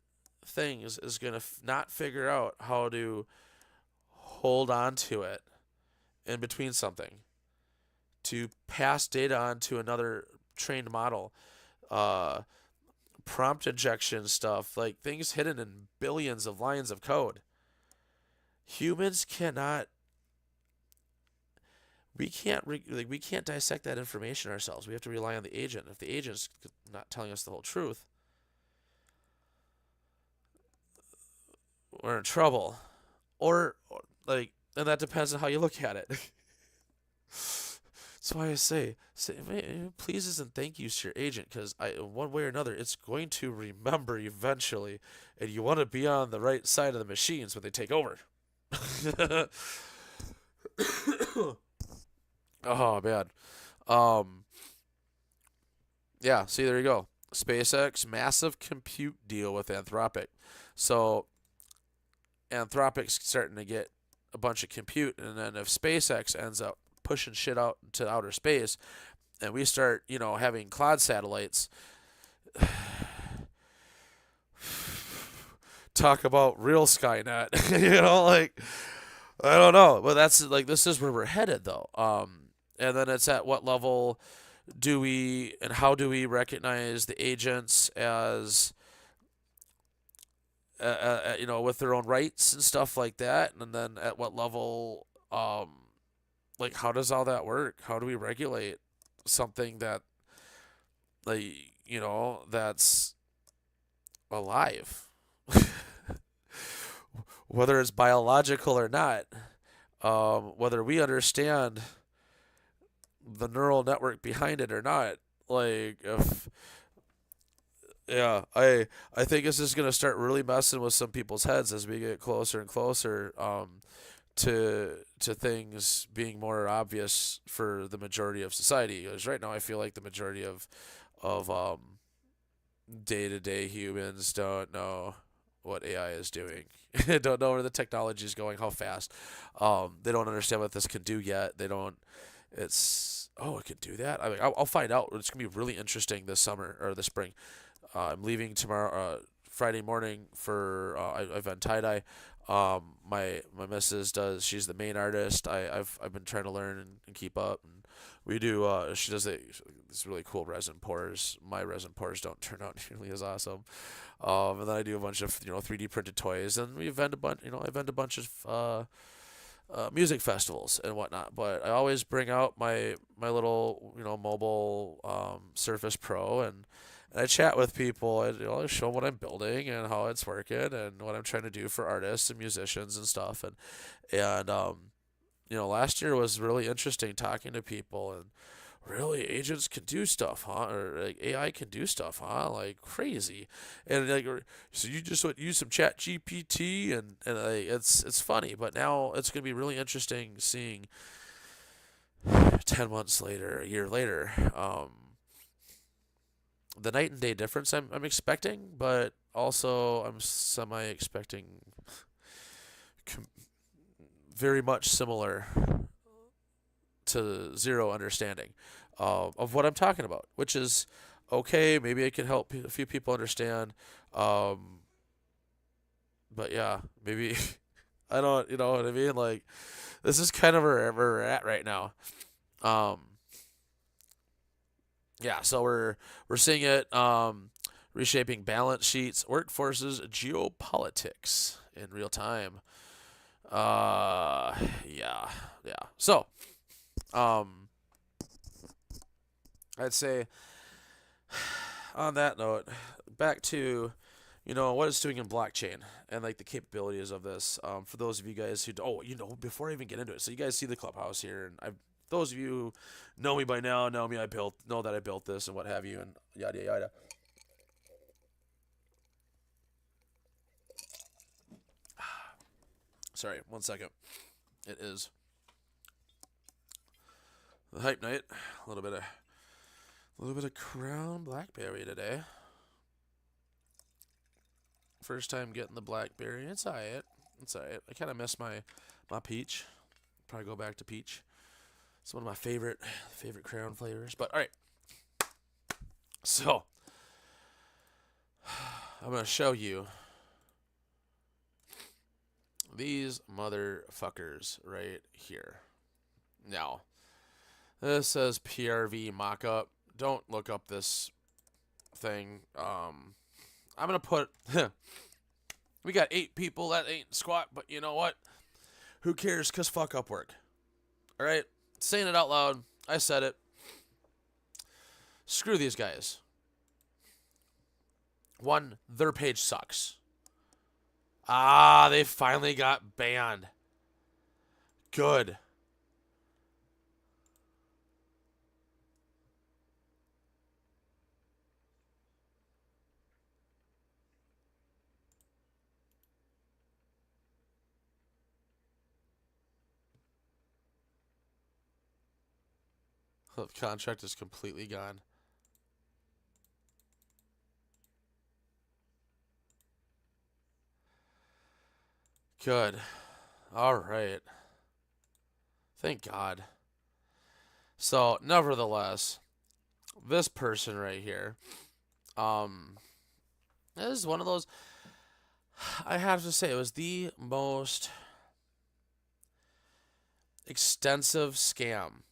things is gonna not figure out how to hold on to it in between something, to pass data on to another trained model, prompt injection stuff, like things hidden in billions of lines of code. Humans cannot. We can't dissect that information ourselves. We have to rely on the agent. If the agent's not telling us the whole truth, we're in trouble. Or and that depends on how you look at it. That's why I say pleases and thank yous to your agent, because one way or another, it's going to remember eventually, and you want to be on the right side of the machines when they take over. Oh, man. Yeah, see, there you go. SpaceX, massive compute deal with Anthropic. So Anthropic's starting to get a bunch of compute, and then if SpaceX ends up pushing shit out to outer space, and we start, having cloud satellites, talk about real Skynet. Like I don't know, but that's like this is where we're headed though. And then it's at what level do we and how do we recognize the agents as with their own rights and stuff like that, and then at what level, like how does all that work? How do we regulate something that, like, that's alive, whether it's biological or not, whether we understand the neural network behind it or not, like if. Yeah, I think this is gonna start really messing with some people's heads as we get closer and closer to things being more obvious for the majority of society. Because right now I feel like the majority of day-to-day humans don't know what AI is doing. Don't know where the technology is going, how fast. They don't understand what this can do yet. They don't. It can do that. I mean, I'll find out. It's gonna be really interesting this summer or this spring. I'm leaving tomorrow, Friday morning for I've done tie dye. My missus does. She's the main artist. I've been trying to learn and keep up. And we do. She does these really cool resin pours. My resin pours don't turn out nearly as awesome. And then I do a bunch of 3D printed toys, and we vend a bunch. I vend a bunch of music festivals and whatnot. But I always bring out my little mobile Surface Pro and I chat with people and I show them what I'm building and how it's working and what I'm trying to do for artists and musicians and stuff. And last year was really interesting talking to people and really agents can do stuff, huh? Or like AI can do stuff, huh? Like crazy. And like so you just use some Chat GPT and like, it's funny, but now it's gonna be really interesting seeing 10 months later, a year later, the night and day difference I'm expecting, but also I'm semi expecting very much similar to zero understanding of what I'm talking about, which is okay. Maybe I can help a few people understand, but yeah, maybe I don't. You know what I mean? Like this is kind of where we're at right now. Yeah, so we're seeing it reshaping balance sheets, workforces, geopolitics in real time. Yeah. So, I'd say on that note, back to what it's doing in blockchain and like the capabilities of this. For those of you guys who before I even get into it, so you guys see the clubhouse here, and those of you who know me by now know that I built this and what have you, and yada yada. Sorry, 1 second. It is the hype night. A little bit of Crown Blackberry today. First time getting the blackberry. It's alright. I kind of miss my peach. Probably go back to peach. It's one of my favorite Crown flavors. But all right. So I'm gonna show you these motherfuckers right here. Now, this says PRV mockup. Don't look up this thing. I'm gonna put. We got 8 people. That ain't squat. But you know what? Who cares? 'Cause fuck Upwork. All right. Saying it out loud. I said it. Screw these guys. One, their page sucks. They finally got banned. Good. The contract is completely gone. Good. All right. Thank God. So, nevertheless, this person right here, this is one of those. I have to say it was the most extensive scam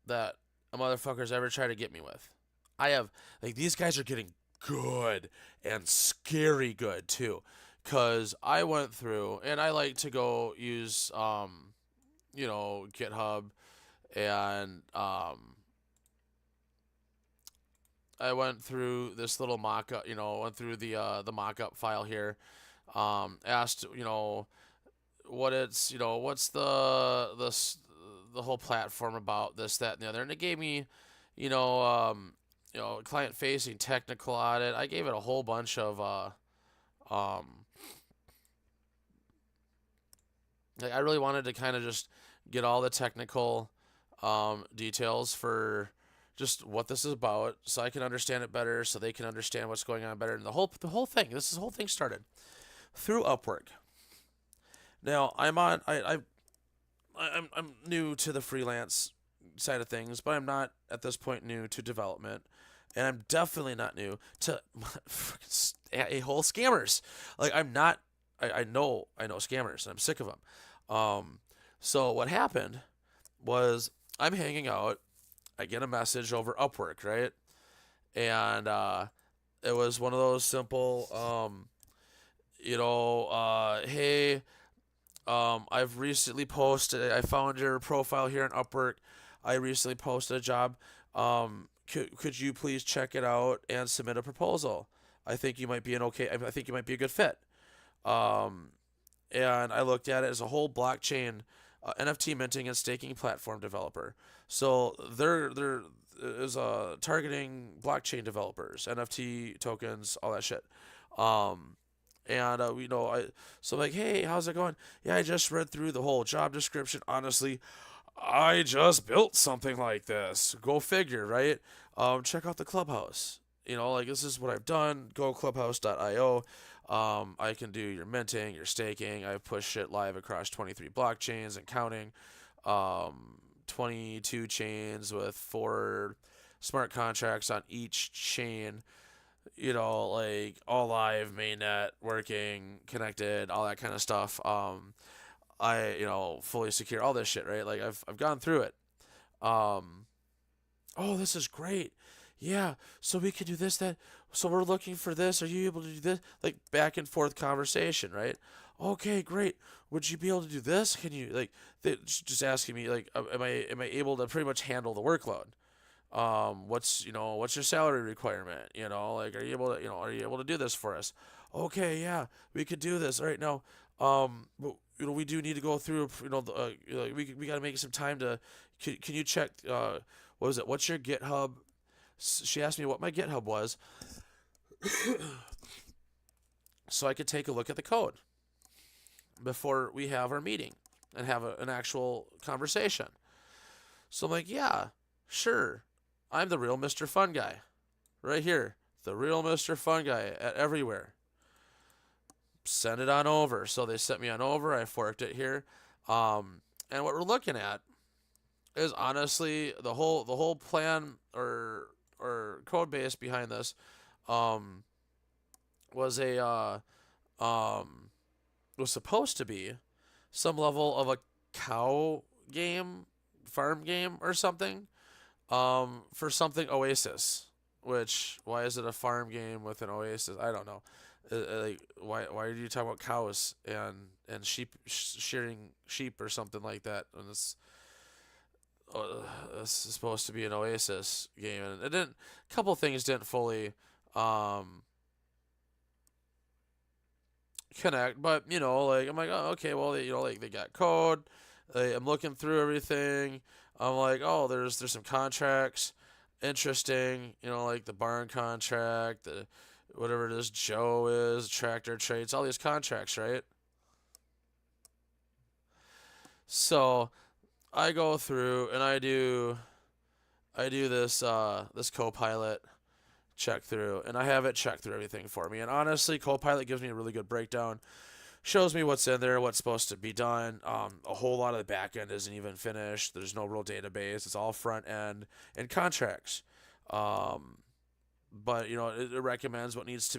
that a motherfucker's ever tried to get me with. I have like these guys are getting good and scary good too, cause I went through and I like to go use GitHub and I went through this little mock-up, went through the mock-up file here, asked, what's the whole platform about this, that, and the other, and it gave me, you know, client-facing technical audit. I gave it a whole bunch of, like I really wanted to kind of just get all the technical, details for just what this is about, so I can understand it better, so they can understand what's going on better, and the whole thing started through Upwork. Now I'm new to the freelance side of things, but I'm not at this point new to development, and I'm definitely not new to a whole scammers. Like I'm not. I know scammers, and I'm sick of them. So what happened was I'm hanging out. I get a message over Upwork, right? And it was one of those simple, hey, I've recently posted. I found your profile here on Upwork. I recently posted a job. Could you please check it out and submit a proposal? I think you might be I think you might be a good fit. Um, and I looked at it as a whole blockchain, NFT minting and staking platform developer. So they're is targeting blockchain developers, NFT tokens, all that shit. Um, and I'm like, hey, how's it going? Yeah, I just read through the whole job description. Honestly, I just built something like this. Go figure, right? Check out the clubhouse. Like this is what I've done. Go clubhouse.io. I can do your minting, your staking. I've pushed it live across 23 blockchains and counting. 22 chains with 4 smart contracts on each chain. Like all live, mainnet, working, connected, all that kind of stuff. Fully secure, all this shit, right? Like I've gone through it. Oh, this is great. Yeah, so we could do this, that. So we're looking for this. Are you able to do this? Like back and forth conversation, right? Okay, great. Would you be able to do this? Can you like they just asking me like, am I able to pretty much handle the workload? What's your salary requirement? Like are you able to do this for us? Okay, yeah, we could do this. All right, now, but, we do need to go through. We got to make some time to. Can you check? What was it? What's your GitHub? She asked me what my GitHub was, so I could take a look at the code before we have our meeting and have an actual conversation. So I'm like, yeah, sure. I'm the real Mr. FunGuy. Right here. The real Mr. FunGuy at everywhere. Send it on over. So they sent me on over. I forked it here. And what we're looking at is honestly the whole plan or code base behind this was was supposed to be some level of a cow game, farm game or something, for something Oasis. Which, why is it a farm game with an Oasis? I don't know. Like why are you talking about cows and sheep, shearing sheep or something like that? And this is supposed to be an Oasis game, and it didn't. A couple things didn't fully connect, but like I'm like, oh, okay, well, like they got code. I'm looking through everything. I'm like, oh, there's some contracts, interesting. Like the barn contract, the whatever it is, Joe is tractor trades, all these contracts, right? So I go through and I do this Copilot check through, and I have it check through everything for me. And honestly, Copilot gives me a really good breakdown, shows me what's in there, what's supposed to be done. A whole lot of the back end isn't even finished. There's no real database. It's all front end and contracts. but it recommends what's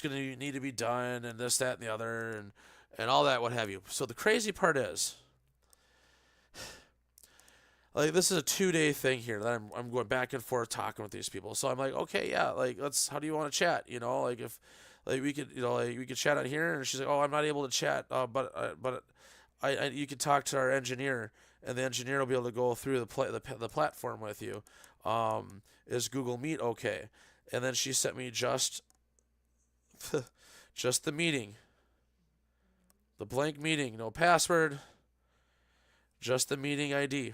going to need to be done, and this, that, and the other, and all that, what have you. So the crazy part is, like, this is a 2-day thing here that I'm going back and forth talking with these people. So I'm like, okay, yeah, like, how do you want to chat? Like, if, like, we could, like, we could chat on here. And she's like, oh, I'm not able to chat, but you could talk to our engineer, and the engineer will be able to go through the platform with you. Is Google Meet okay? And then she sent me just the meeting, the blank meeting, no password, just the meeting ID.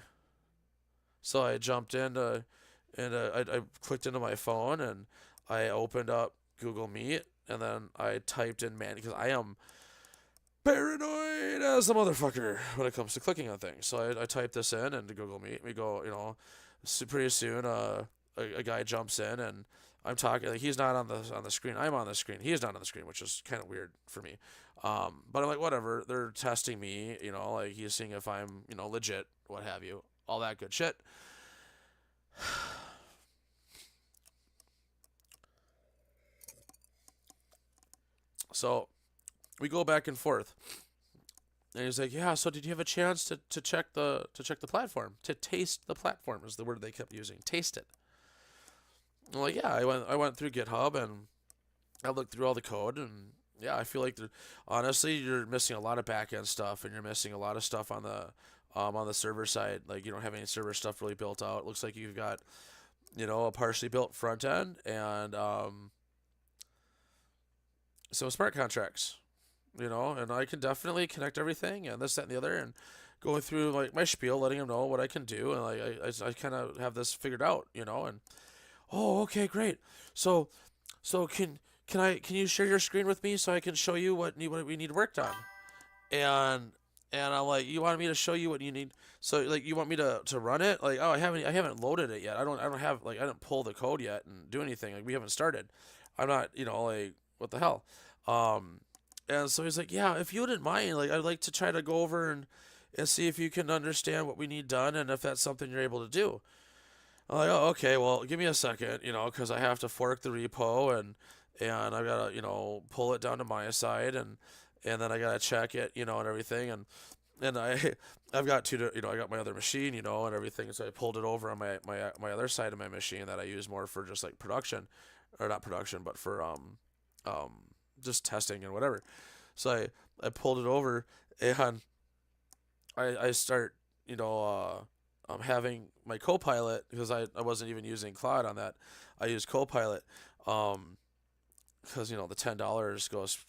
So I jumped in, and I clicked into my phone, and I opened up Google Meet, and then I typed in because I am paranoid as a motherfucker when it comes to clicking on things. So I typed this in into Google Meet. We go, pretty soon a guy jumps in, and I'm talking. Like, he's not on the screen. I'm on the screen. He's not on the screen, which is kind of weird for me. But I'm like, whatever. They're testing me. Like, he's seeing if I'm legit, what have you, all that good shit. So we go back and forth, and he's like, "Yeah. So did you have a chance to check the platform? To taste the platform is the word they kept using. Taste it." I'm like, "Yeah. I went through GitHub, and I looked through all the code, and yeah, I feel like honestly you're missing a lot of back end stuff, and you're missing a lot of stuff on the server side. Like, you don't have any server stuff really built out. It looks like you've got a partially built front end and some smart contracts." And I can definitely connect everything and this, that, and the other, and going through like my spiel, letting them know what I can do, and I kind of have this figured out, and oh, okay, great. So can you share your screen with me so I can show you what we need worked on, and I'm like, you want me to show you what you need? So, like, you want me to run it? Like, oh, I haven't loaded it yet. I don't have, like, I didn't pull the code yet and do anything. Like, we haven't started. I'm not, like, what the hell? And so he's like, yeah, if you wouldn't mind, like, I'd like to try to go over and see if you can understand what we need done and if that's something you're able to do. I'm like, oh, okay, well, give me a second, because I have to fork the repo, and I gotta, pull it down to my side, and then I gotta check it, and everything, and I've got I got my other machine, and everything, so I pulled it over on my other side of my machine that I use more for just like production, or not production, but for just testing and whatever. So I pulled it over, and I start, having my Copilot, because I wasn't even using Claude on that. I used Copilot, because the $10 goes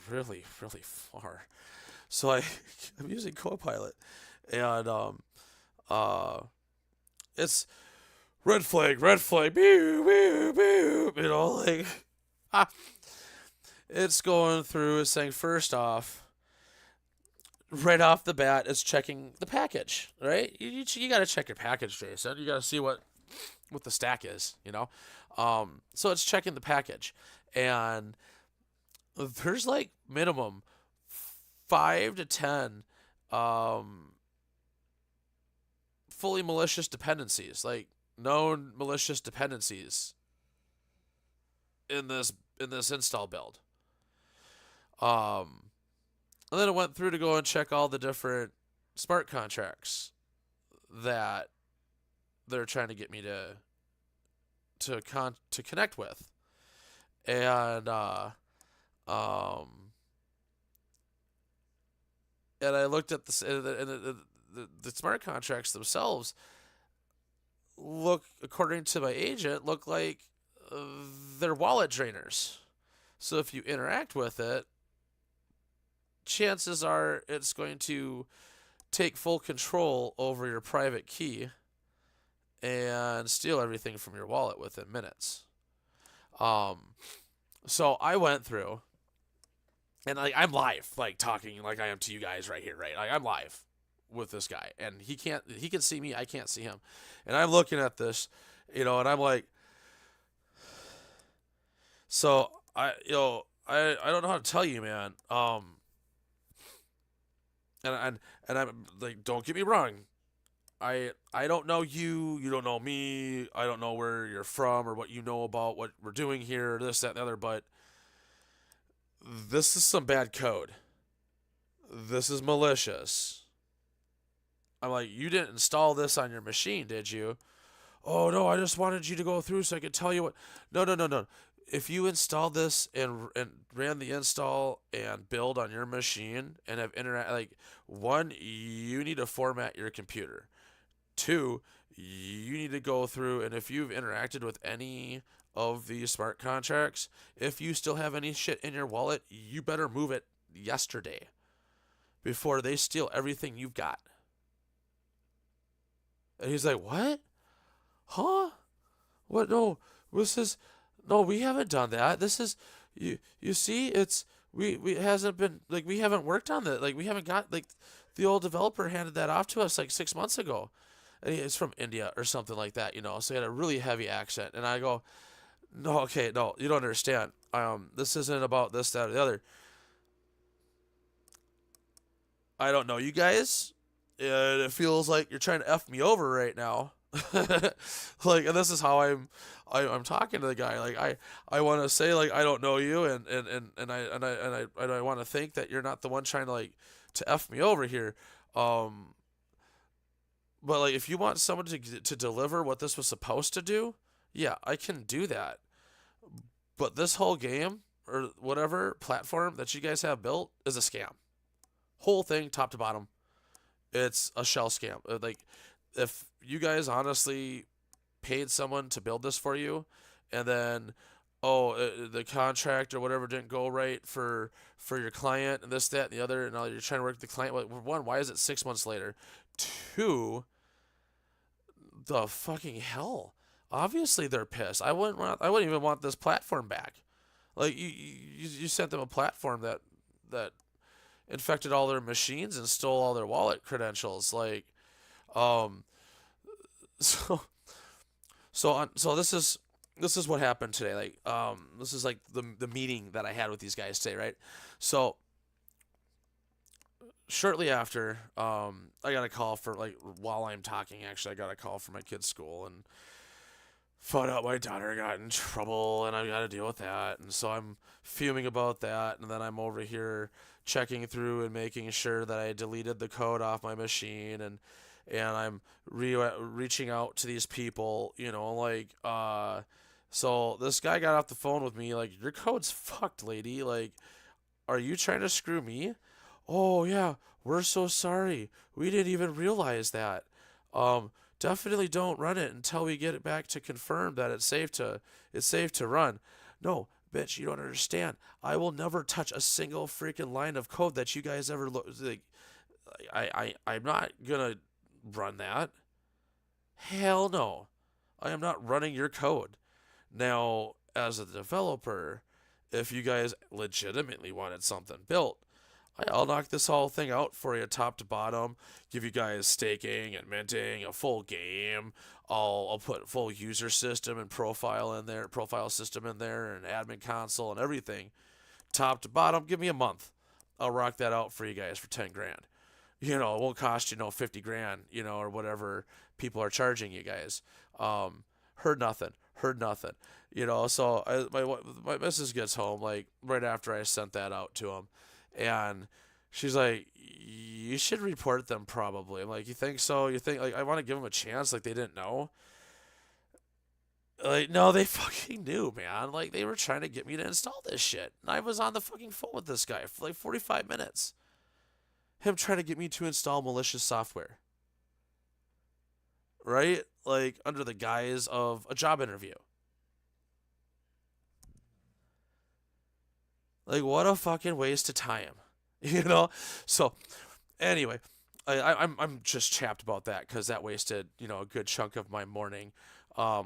really, really far. So I'm using Copilot, and it's red flag, boo, boo, boo, like, it's going through, it's saying, first off, right off the bat, it's checking the package, right? You got to check your package, Jason. You got to see what the stack is, So it's checking the package, and there's like minimum 5 to 10 fully malicious dependencies, like known malicious dependencies in this install build. And then it went through to go and check all the different smart contracts that they're trying to get me to connect with, and I looked at this, and the smart contracts themselves look, according to my agent, look like they're wallet drainers. So if you interact with it, chances are it's going to take full control over your private key and steal everything from your wallet within minutes. So I went through, and like, I'm live, like, talking like I am to you guys right here, right? Like, I'm live with this guy, and he can see me, I can't see him. And I'm looking at this, and I'm like, so I don't know how to tell you, man. And I'm like, don't get me wrong, I don't know you. You don't know me. I don't know where you're from or what you know about what we're doing here, this, that, and the other, but this is some bad code. This is malicious. I'm like, you didn't install this on your machine, did you? Oh, no, I just wanted you to go through so I could tell you what. No, no, no, no. If you installed this and ran the install and build on your machine and have internet, like, one, you need to format your computer. Two, you need to go through, and if you've interacted with any of these smart contracts, if you still have any shit in your wallet, you better move it yesterday before they steal everything you've got. And he's like, what? Huh? What? No, this is, no, we haven't done that. This is, you see, we hasn't been, like, we haven't worked on that. Like, we haven't got, like, the old developer handed that off to us like 6 months ago. And it's from India or something like that, so he had a really heavy accent. And I go, no, okay, no, you don't understand. This isn't about this, that, or the other. I don't know you guys. And it feels like you're trying to F me over right now. Like, and this is how I'm talking to the guy. Like, I want to say, like, I don't know you, and I want to think that you're not the one trying to, like, to F me over here. But, like, if you want someone to deliver what this was supposed to do, yeah, I can do that. But this whole game, or whatever platform that you guys have built, is a scam. Whole thing, top to bottom. It's a shell scam. Like, if you guys honestly paid someone to build this for you, and then, the contract or whatever didn't go right for your client, and this, that, and the other, and now you're trying to work with the client. Well, one, why is it 6 months later? Two, the fucking hell. Obviously they're pissed. I wouldn't even want this platform back. Like, you sent them a platform that infected all their machines and stole all their wallet credentials. Like, so this is what happened today. Like, this is like the meeting that I had with these guys today, right? So shortly after, I got a call for, like, while I'm talking, actually, I got a call from my kid's school and found out my daughter got in trouble, and I got to deal with that. And so I'm fuming about that, and then I'm over here checking through and making sure that I deleted the code off my machine, and I'm reaching out to these people, like, so this guy got off the phone with me, like, your code's fucked, lady. Like, are you trying to screw me? Oh, yeah, we're so sorry. We didn't even realize that. Definitely don't run it until we get it back to confirm that it's safe to run. No, bitch, you don't understand. I will never touch a single freaking line of code that you guys ever look. Like, I'm not gonna run that. Hell no. I am not running your code. Now, as a developer, if you guys legitimately wanted something built, I'll knock this whole thing out for you top to bottom, give you guys staking and minting, a full game. I'll put full user system and profile system in there, and admin console and everything. Top to bottom, give me a month. I'll rock that out for you guys for 10 grand. It won't cost you 50 grand, or whatever people are charging you guys. Heard nothing. So my missus gets home, like, right after I sent that out to him. And she's like, you should report them probably. I'm like, you think so? You think, like, I want to give them a chance, like they didn't know? Like, no, they fucking knew, man. Like, they were trying to get me to install this shit. And I was on the fucking phone with this guy for like 45 minutes. Him trying to get me to install malicious software. Right? Like, under the guise of a job interview. Like, what a fucking waste of time, So, anyway, I'm just chapped about that because that wasted, a good chunk of my morning. I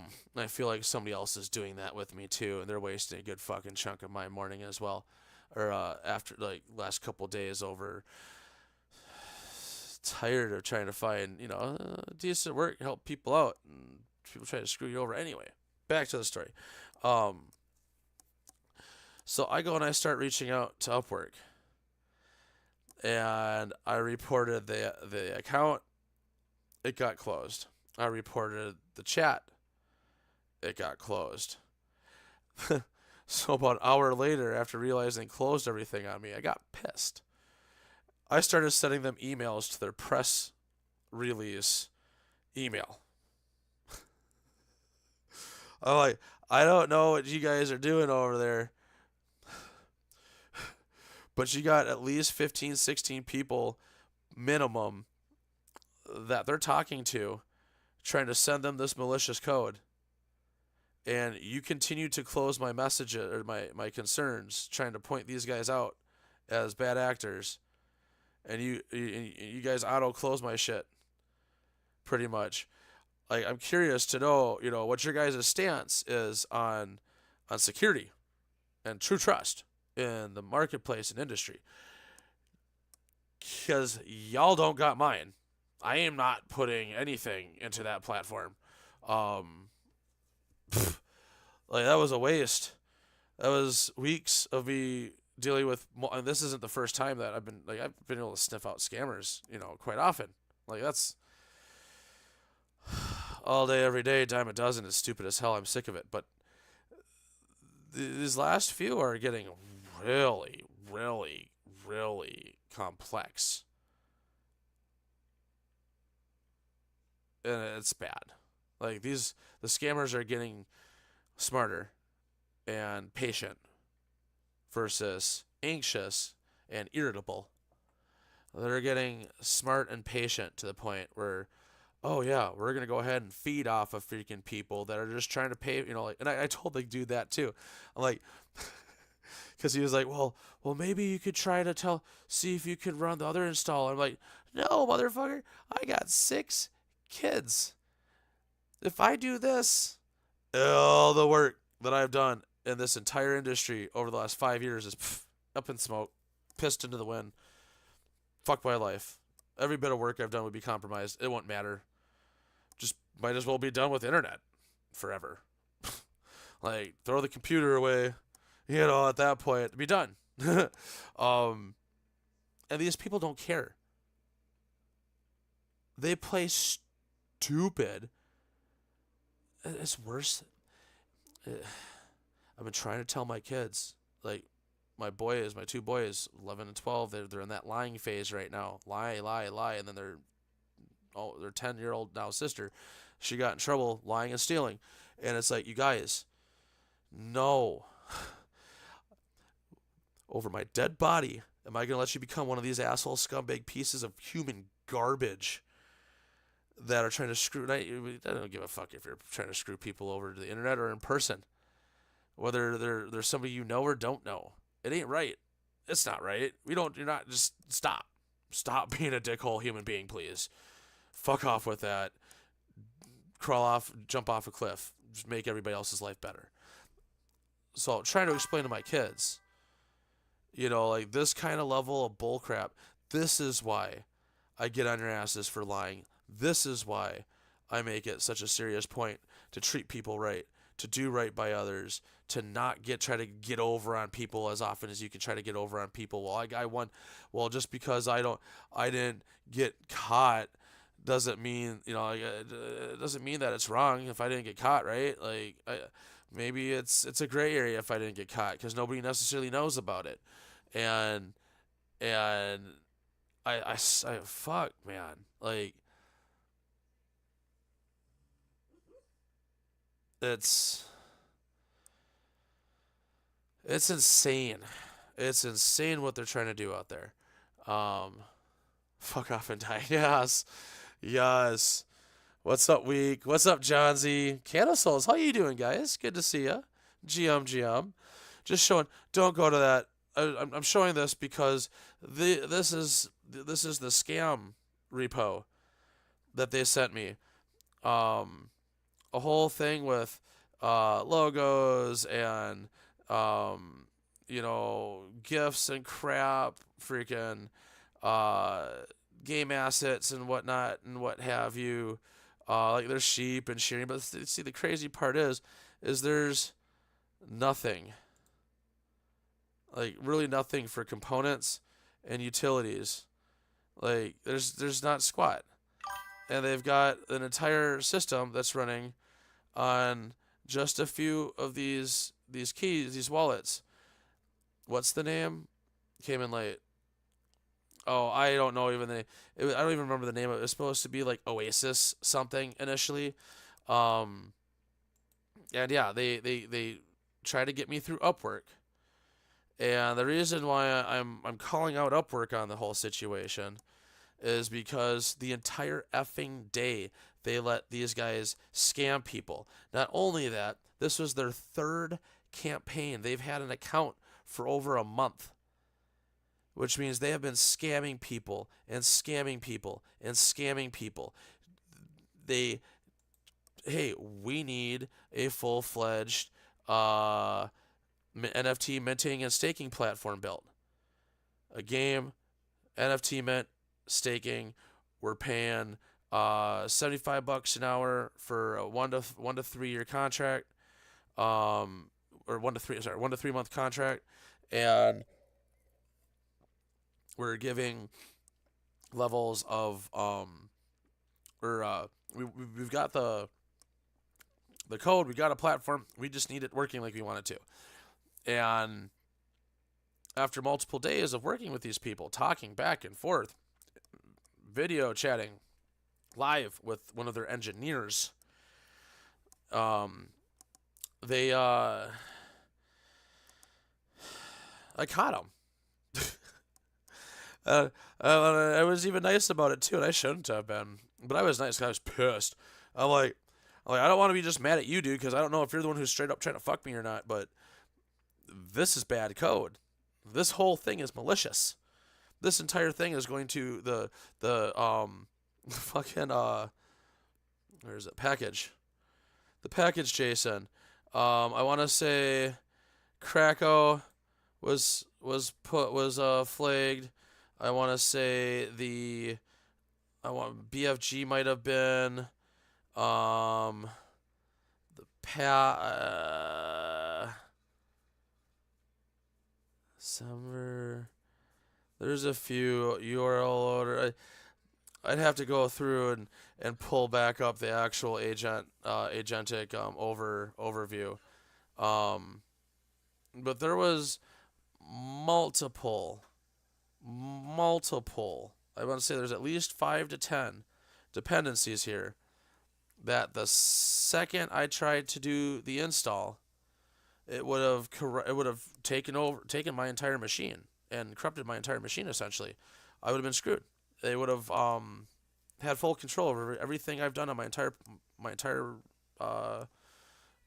feel like somebody else is doing that with me too, and they're wasting a good fucking chunk of my morning as well. Or after, like, last couple days over, tired of trying to find, decent work, help people out, and people try to screw you over. Anyway, back to the story. So I go and I start reaching out to Upwork, and I reported the account. it got closed. I reported the chat. It got closed. So about an hour later, after realizing they closed everything on me, I got pissed. I started sending them emails to their press release email. I'm like, I don't know what you guys are doing over there, but you got at least 15, 16 people minimum that they're talking to, trying to send them this malicious code. And you continue to close my messages or my concerns, trying to point these guys out as bad actors. And you guys auto close my shit, pretty much. Like, I'm curious to know, what your guys' stance is on security and true trust in the marketplace and industry. Because y'all don't got mine. I am not putting anything into that platform. Like, that was a waste. That was weeks of me dealing with, and this isn't the first time that I've been able to sniff out scammers, quite often. Like, that's all day, every day, dime a dozen. It's stupid as hell. I'm sick of it. But these last few are getting really, really, really complex. And it's bad. Like, the scammers are getting smarter and patient versus anxious and irritable. They're getting smart and patient to the point where, oh yeah, we're going to go ahead and feed off of freaking people that are just trying to pay, and I told the dude that too. I'm like, because he was like, well, maybe you could try to see if you could run the other installer. I'm like, no, motherfucker, I got 6 kids. If I do this, all the work that I've done in this entire industry over the last 5 years is up in smoke, pissed into the wind. Fuck my life. Every bit of work I've done would be compromised. It won't matter. Just might as well be done with the internet forever. Like, throw the computer away, at that point, be done. And these people don't care. They play stupid. It's worse. I've been trying to tell my kids, like, my 2 boys, 11 and 12, they're in that lying phase right now. Lie, and then their 10-year-old now sister, she got in trouble lying and stealing. And it's like, you guys, no. Over my dead body, am I going to let you become one of these asshole scumbag pieces of human garbage that are trying to screw? I don't give a fuck if you're trying to screw people over to the internet or in person. Whether they're somebody you know or don't know. It ain't right. It's not right. You're not, just stop. Stop being a dickhole human being, please. Fuck off with that. Crawl off, jump off a cliff. Just make everybody else's life better. So, trying to explain to my kids, like, this kind of level of bullcrap, this is why I get on your asses for lying. This is why I make it such a serious point to treat people right, to do right by others, to not try to get over on people as often as you can try to get over on people. Well, I won. Well, just because I didn't get caught doesn't mean, it doesn't mean that it's wrong if I didn't get caught, right? Like, maybe it's a gray area if I didn't get caught because nobody necessarily knows about it. And I fuck, man. Like, it's insane. It's insane what they're trying to do out there. Fuck off and die. Yes. What's up, Week? What's up, John Z? Candle how you doing, guys? Good to see ya. GM. Just showing. Don't go to that. I'm showing this because this is the scam repo that they sent me. A whole thing with logos and gifts and crap, freaking game assets and whatnot and what have you. Like, there's sheep and shearing, but see, the crazy part is there's nothing. Like, really nothing for components and utilities. Like, there's not squat. and they've got an entire system that's running on just a few of these keys, these wallets. What's the name? Came in late. Oh, I don't know even I don't even remember the name of it. It was supposed to be like Oasis something initially. Um, and yeah, they try to get me through Upwork. And the reason why I'm calling out Upwork on the whole situation is because the entire effing day they let these guys scam people. Not only that, this was their third campaign. They've had an account for over a month, which means they have been scamming people and scamming people and scamming people. Hey, we need a full-fledged NFT minting and staking platform built. A game, NFT mint, staking. We're paying $75 an hour for a 1 to 3 year contract, or 1 to 3 month contract, and we're giving levels of we've got the code, we got a platform, we just need it working like we want it to. And after multiple days of working with these people, talking back and forth, video chatting live with one of their engineers, they I caught them. I was even nice about it too, and I shouldn't have been, but I was nice because I was pissed. I'm like, I don't want to be just mad at you, dude, because I don't know if you're the one who's straight up trying to fuck me or not, but this is bad code. This whole thing is malicious. This entire thing is going to the fucking where is it? Package. The package JSON. I want to say Krakow was flagged. I want to say BFG might have been Summer. There's a few URL loader. I'd have to go through and pull back up the actual agentic overview. But there was multiple. I want to say there's at least 5 to 10 dependencies here that the second I tried to do the install, it would have taken my entire machine and corrupted my entire machine essentially. I would have been screwed. They would have had full control over everything I've done on my entire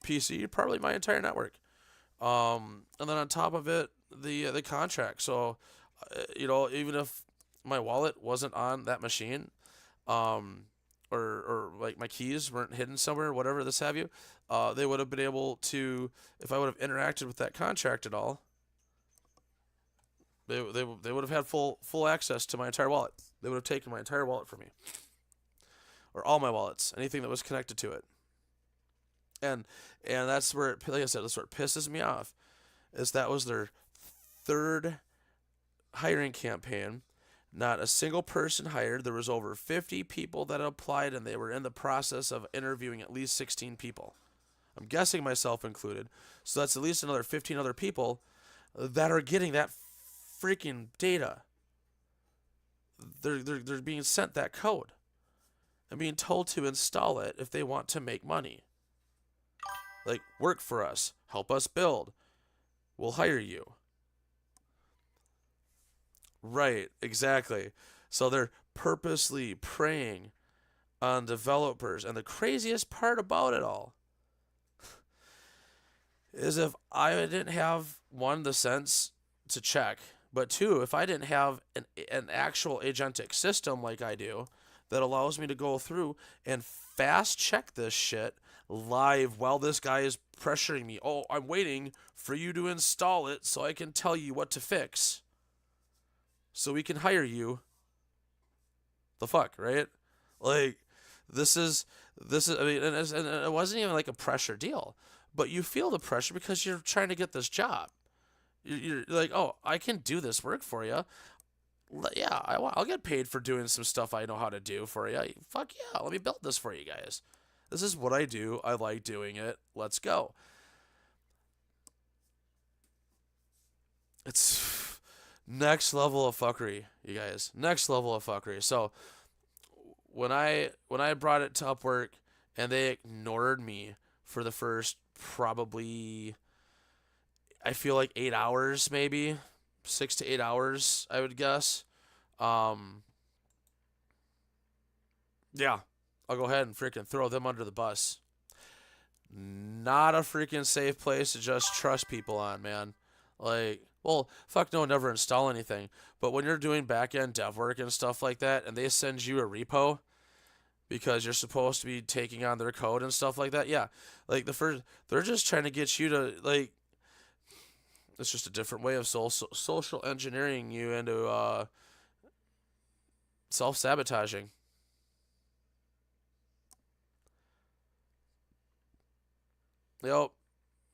PC, probably my entire network. And then on top of it, the contract. So, even if my wallet wasn't on that machine, or like my keys weren't hidden somewhere, whatever this have you, they would have been able to, if I would have interacted with that contract at all, they would have had full access to my entire wallet. They would have taken my entire wallet from me, or all my wallets, anything that was connected to it. And that's where like I said, that's where it pisses me off, is that was their third hiring campaign. Not a single person hired. There was over 50 people that applied, and they were in the process of interviewing at least 16 people. I'm guessing myself included. So that's at least another 15 other people that are getting that freaking data. They're being sent that code and being told to install it if they want to make money. Like, work for us, help us build, we'll hire you. Right, exactly. So they're purposely preying on developers. And the craziest part about it all is if I didn't have, one, the sense to check, but two, if I didn't have an actual agentic system like I do that allows me to go through and fast check this shit live while this guy is pressuring me. Oh, I'm waiting for you to install it so I can tell you what to fix, so we can hire you. The fuck, right? Like, this is. I mean, and it wasn't even like a pressure deal, but you feel the pressure because you're trying to get this job. You're like, oh, I can do this work for you. Yeah, I'll get paid for doing some stuff I know how to do for you. Fuck yeah, let me build this for you guys. This is what I do. I like doing it. Let's go. It's next level of fuckery, you guys. Next level of fuckery. So when I brought it to Upwork and they ignored me for the first probably, I feel like 8 hours, maybe 6 to 8 hours, I would guess. Yeah, I'll go ahead and freaking throw them under the bus. Not a freaking safe place to just trust people on, man. Like, well, fuck no, never install anything. But when you're doing back end dev work and stuff like that, and they send you a repo because you're supposed to be taking on their code and stuff like that, yeah, like they're just trying to get you to like. It's just a different way of social engineering you into self-sabotaging. Yep.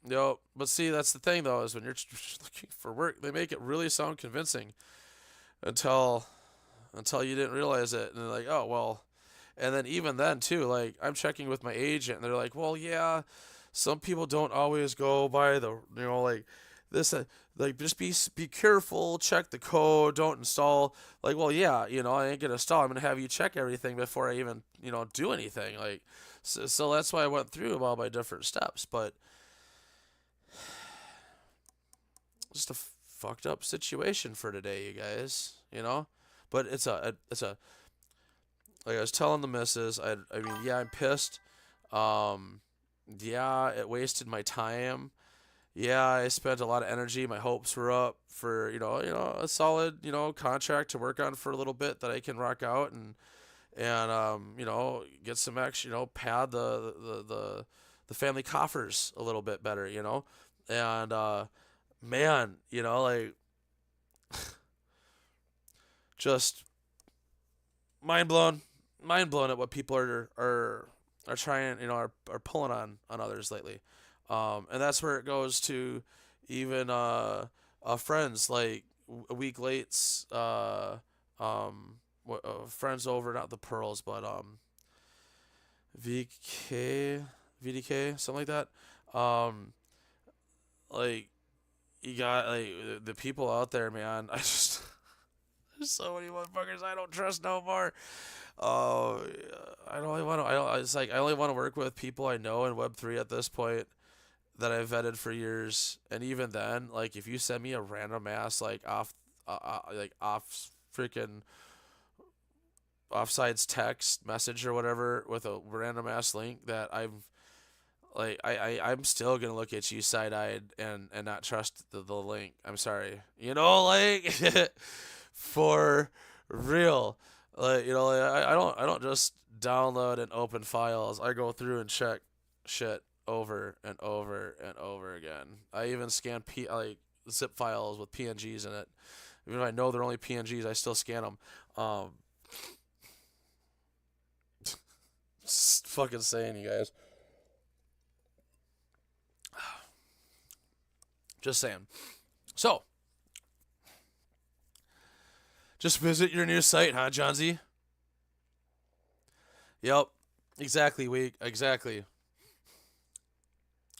Yep. But see, that's the thing though, is when you're looking for work, they make it really sound convincing until you didn't realize it, and they're like, oh well. And then even then too, like I'm checking with my agent, and they're like, well, yeah, some people don't always go by the like this like just be careful, check the code, don't install. Like, well, yeah, I ain't gonna install. I'm gonna have you check everything before I even do anything. Like, so that's why I went through all my different steps. But just a fucked up situation for today, you guys. But it's a like I was telling the missus. I mean, yeah, I'm pissed. Yeah, it wasted my time. Yeah, I spent a lot of energy. My hopes were up for a solid contract to work on for a little bit that I can rock out and get some extra pad the family coffers a little bit better, and man, like just mind blown at what people are trying are pulling on others lately. And that's where it goes to even friends like a week late's friends over, not the Pearls, but VDK, something like that. Like you got like the people out there, man. There's so many motherfuckers I don't trust no more. I only want to. It's like I only want to work with people I know in Web3 at this point that I've vetted for years. And even then, like if you send me a random ass off freaking offsides text message or whatever with a random ass link that I'm still gonna look at you side eyed and not trust the link. I'm sorry. For real. I don't just download and open files. I go through and check shit over and over and over again. I even scan zip files with PNGs in it. Even if I know they're only PNGs, I still scan them. Just fucking saying, you guys. Just saying. So, just visit your new site, huh, Johnsy? Yep. Exactly, Week. Exactly.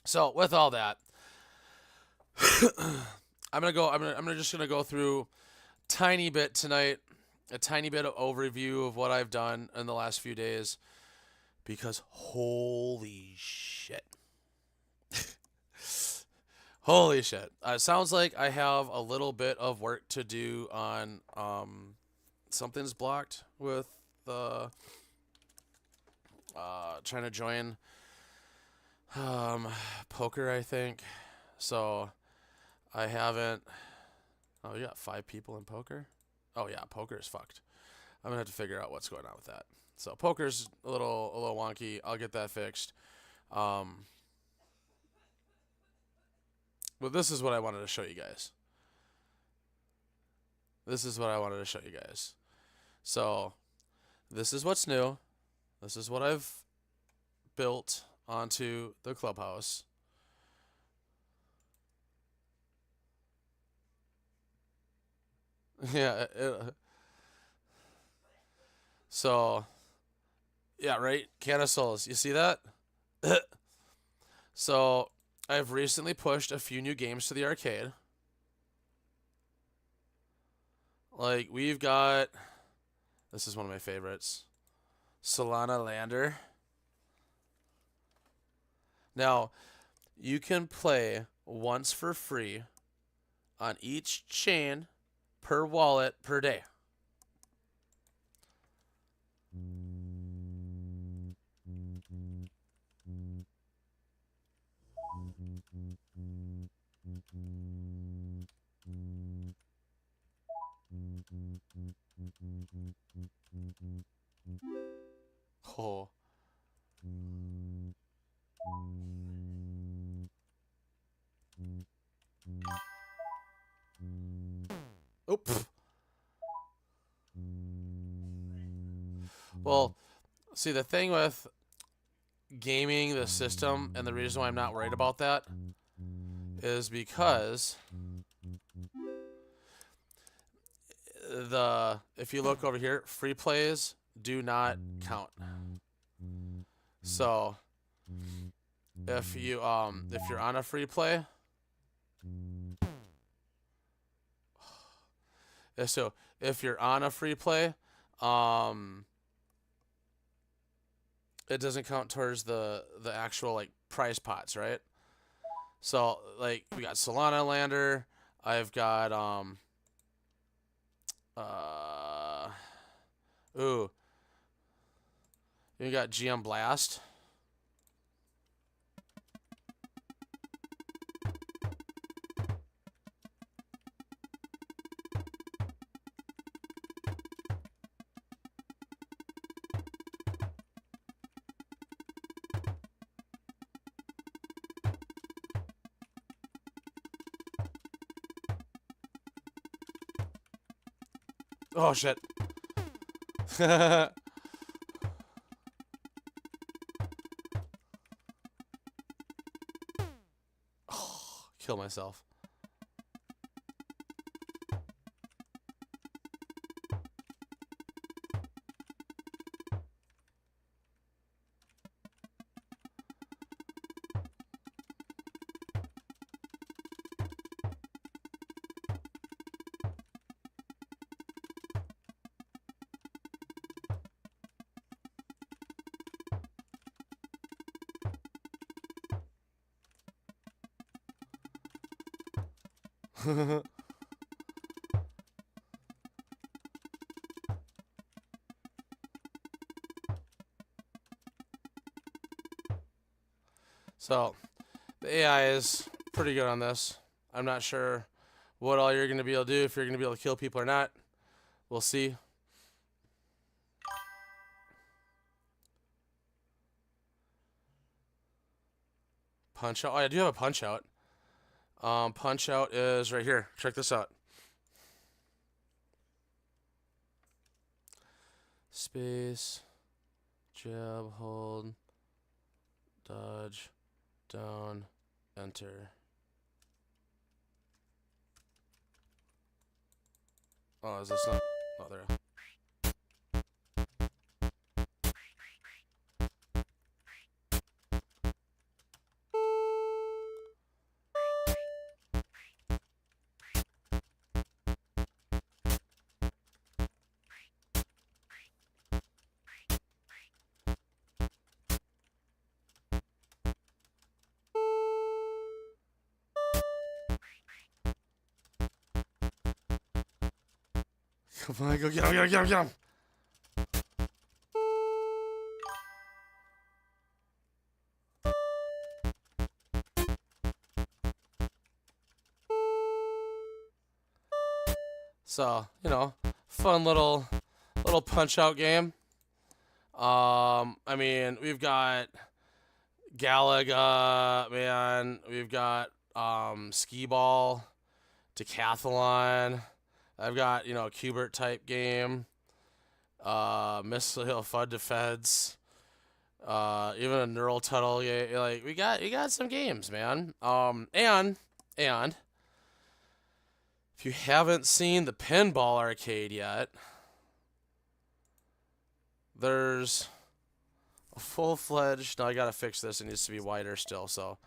So, with all that, I'm just gonna go through tiny bit tonight, a tiny bit of overview of what I've done in the last few days, because holy shit. Holy shit. Sounds like I have a little bit of work to do on something's blocked with trying to join poker, I think. So I haven't. Oh, you got 5 people in poker? Oh yeah, poker is fucked. I'm gonna have to figure out what's going on with that. So poker's a little wonky. I'll get that fixed. But this is what I wanted to show you guys. So, this is what's new. This is what I've built onto the clubhouse. Yeah, So, yeah, right? Can of Souls. You see that? So, I've recently pushed a few new games to the arcade. Like, we've got... This is one of my favorites. Solana Lander. Now, you can play once for free on each chain per wallet per day. Oh. Oop. Well, see, the thing with gaming the system, and the reason why I'm not worried about that, is because if you look over here, free plays do not count. So if you're on a free play, so if you're on a free play, it doesn't count towards the actual like prize pots, right? So like we got Solana Lander, I've got you got GM Blast. Oh shit. Oh, kill myself. So, the AI is pretty good on this. I'm not sure what all you're going to be able to do, if you're going to be able to kill people or not. We'll see. Punch out. Oh, I do have a punch out. Punch out is right here. Check this out. Space, jab, hold, dodge, down, enter. Oh, is this not? Oh, there. Come on, go get him, get him, get him, get him. So, you know, fun little punch out game. I mean, we've got Galaga, man. We've got skee ball, decathlon. I've got, you know, a Cubert type game. Missile Hill Fud Defense. Even a Neural Tunnel game. Like we got some games, man. And if you haven't seen the Pinball Arcade yet, there's a full-fledged. No, I gotta fix this. It needs to be wider still. So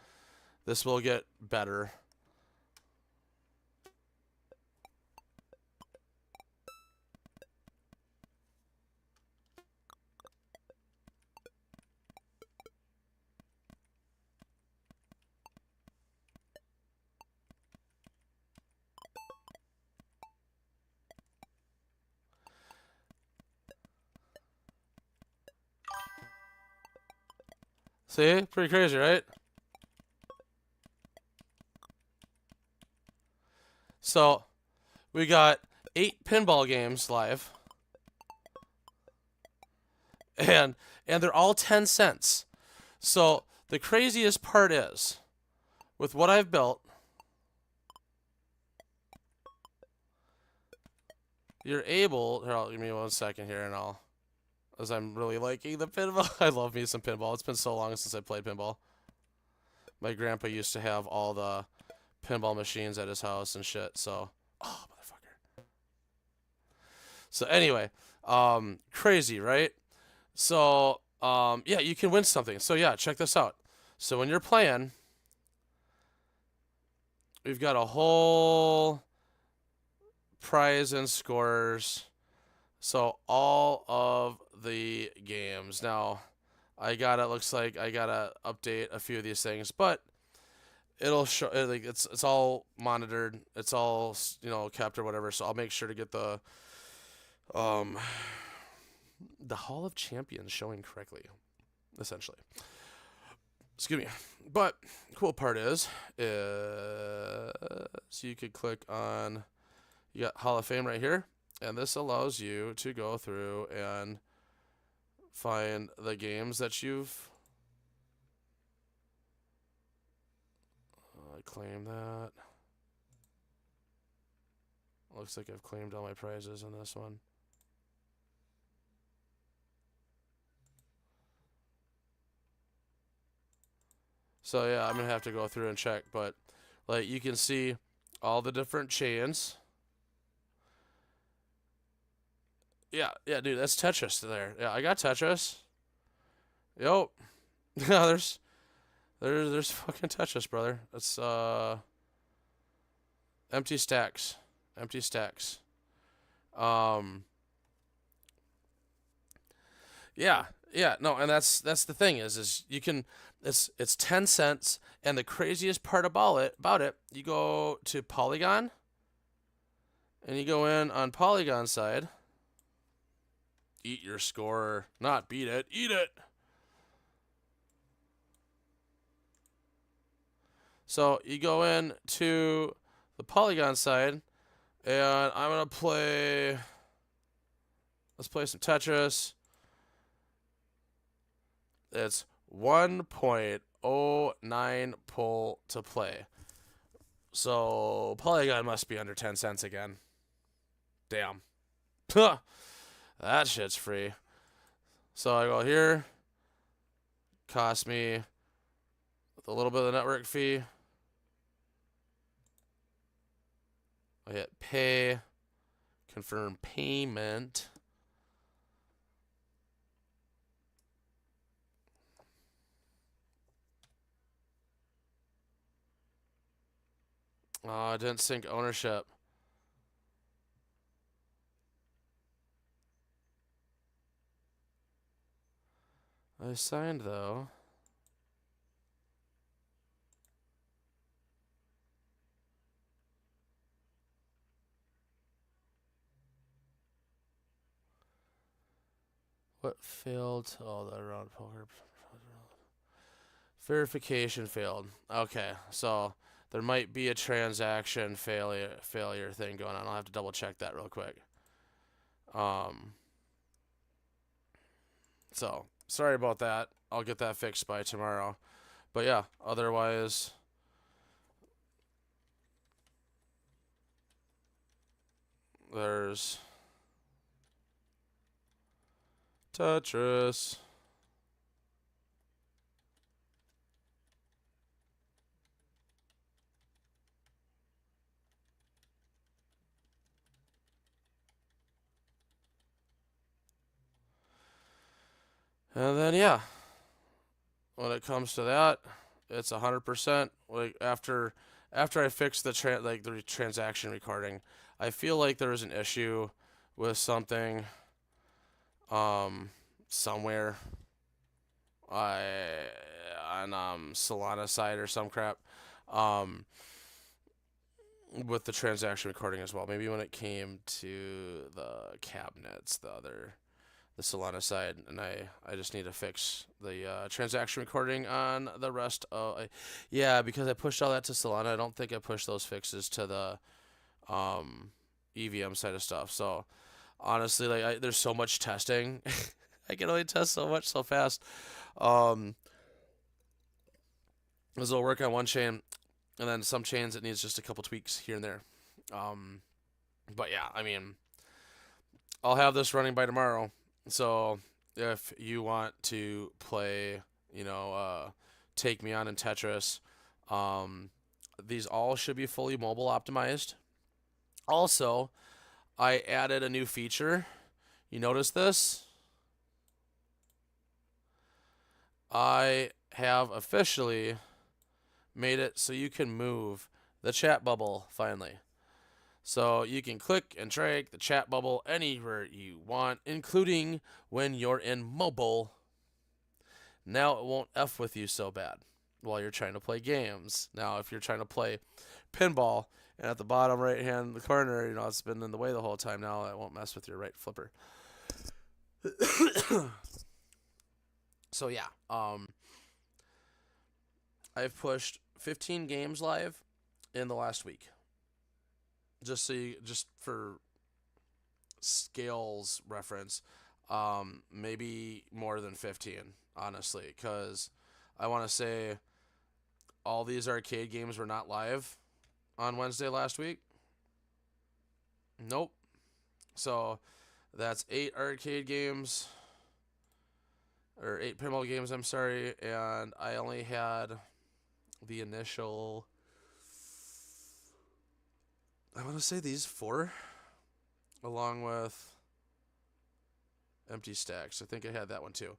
this will get better. See? Pretty crazy, right? So, we got 8 pinball games live. And they're all 10 cents. So, the craziest part is, with what I've built, you're able... Here, give me 1 second here and I'll... As I'm really liking the pinball. I love me some pinball. It's been so long since I played pinball. My grandpa used to have all the pinball machines at his house and shit. So, oh, motherfucker. So anyway, crazy, right? So, yeah, you can win something. So yeah, check this out. So when you're playing, we've got a whole prize and scores. So all of the games. Now, looks like I gotta update a few of these things, but it'll show, like, it's all monitored, it's all, you know, kept or whatever. So I'll make sure to get the Hall of Champions showing correctly, essentially. Excuse me. But cool part is so you could click on, you got Hall of Fame right here. And this allows you to go through and find the games that you've... I claim that. Looks like I've claimed all my prizes in this one. So yeah, I'm going to have to go through and check. But like you can see all the different chains. Yeah, dude, that's Tetris there. Yeah, I got Tetris. Yo. Yeah, there's fucking Tetris, brother. It's empty stacks. Empty stacks. Yeah, no, and that's the thing is you can, it's 10 cents, and the craziest part about it, you go to Polygon, and you go in on Polygon side. Eat your score, not beat it, eat it. So you go in to the Polygon side, and I'm gonna play. Let's play some Tetris. It's 1.09 pull to play. So Polygon must be under 10 cents again. Damn. That shit's free. So I go here. Cost me with a little bit of the network fee. I hit pay. Confirm payment. Oh, I didn't sync ownership. I signed though. What failed? Oh, the round poker. Verification failed. Okay, so there might be a transaction failure thing going on. I'll have to double check that real quick. So sorry about that. I'll get that fixed by tomorrow. But yeah, otherwise, there's Tetris. And then yeah, when it comes to that, it's 100%. Like after I fix the transaction recording, I feel like there was an issue with something somewhere I on Solana side or some crap. Um with the transaction recording as well. Maybe when it came to the cabinets, the Solana side, and I just need to fix the transaction recording on the rest of. Yeah, because I pushed all that to Solana. I don't think I pushed those fixes to the EVM side of stuff. So honestly, there's so much testing. I can only test so much so fast. Um, because I'll work on one chain, and then some chains it needs just a couple tweaks here and there. Um, but yeah, I mean, I'll have this running by tomorrow. So if you want to play, take me on in Tetris, um, these all should be fully mobile optimized. Also, I added a new feature. You notice this? I have officially made it so you can move the chat bubble finally. So you can click and drag the chat bubble anywhere you want, including when you're in mobile. Now it won't F with you so bad while you're trying to play games. Now, if you're trying to play pinball and at the bottom right hand corner, it's been in the way the whole time, now it won't mess with your right flipper. So yeah, I've pushed 15 games live in the last week. Just for scales reference, maybe more than 15, honestly, because I want to say all these arcade games were not live on Wednesday last week. Nope. So that's 8 arcade games, or 8 pinball games, I'm sorry, and I only had the initial, I want to say these 4, along with Empty Stacks. I think I had that one too.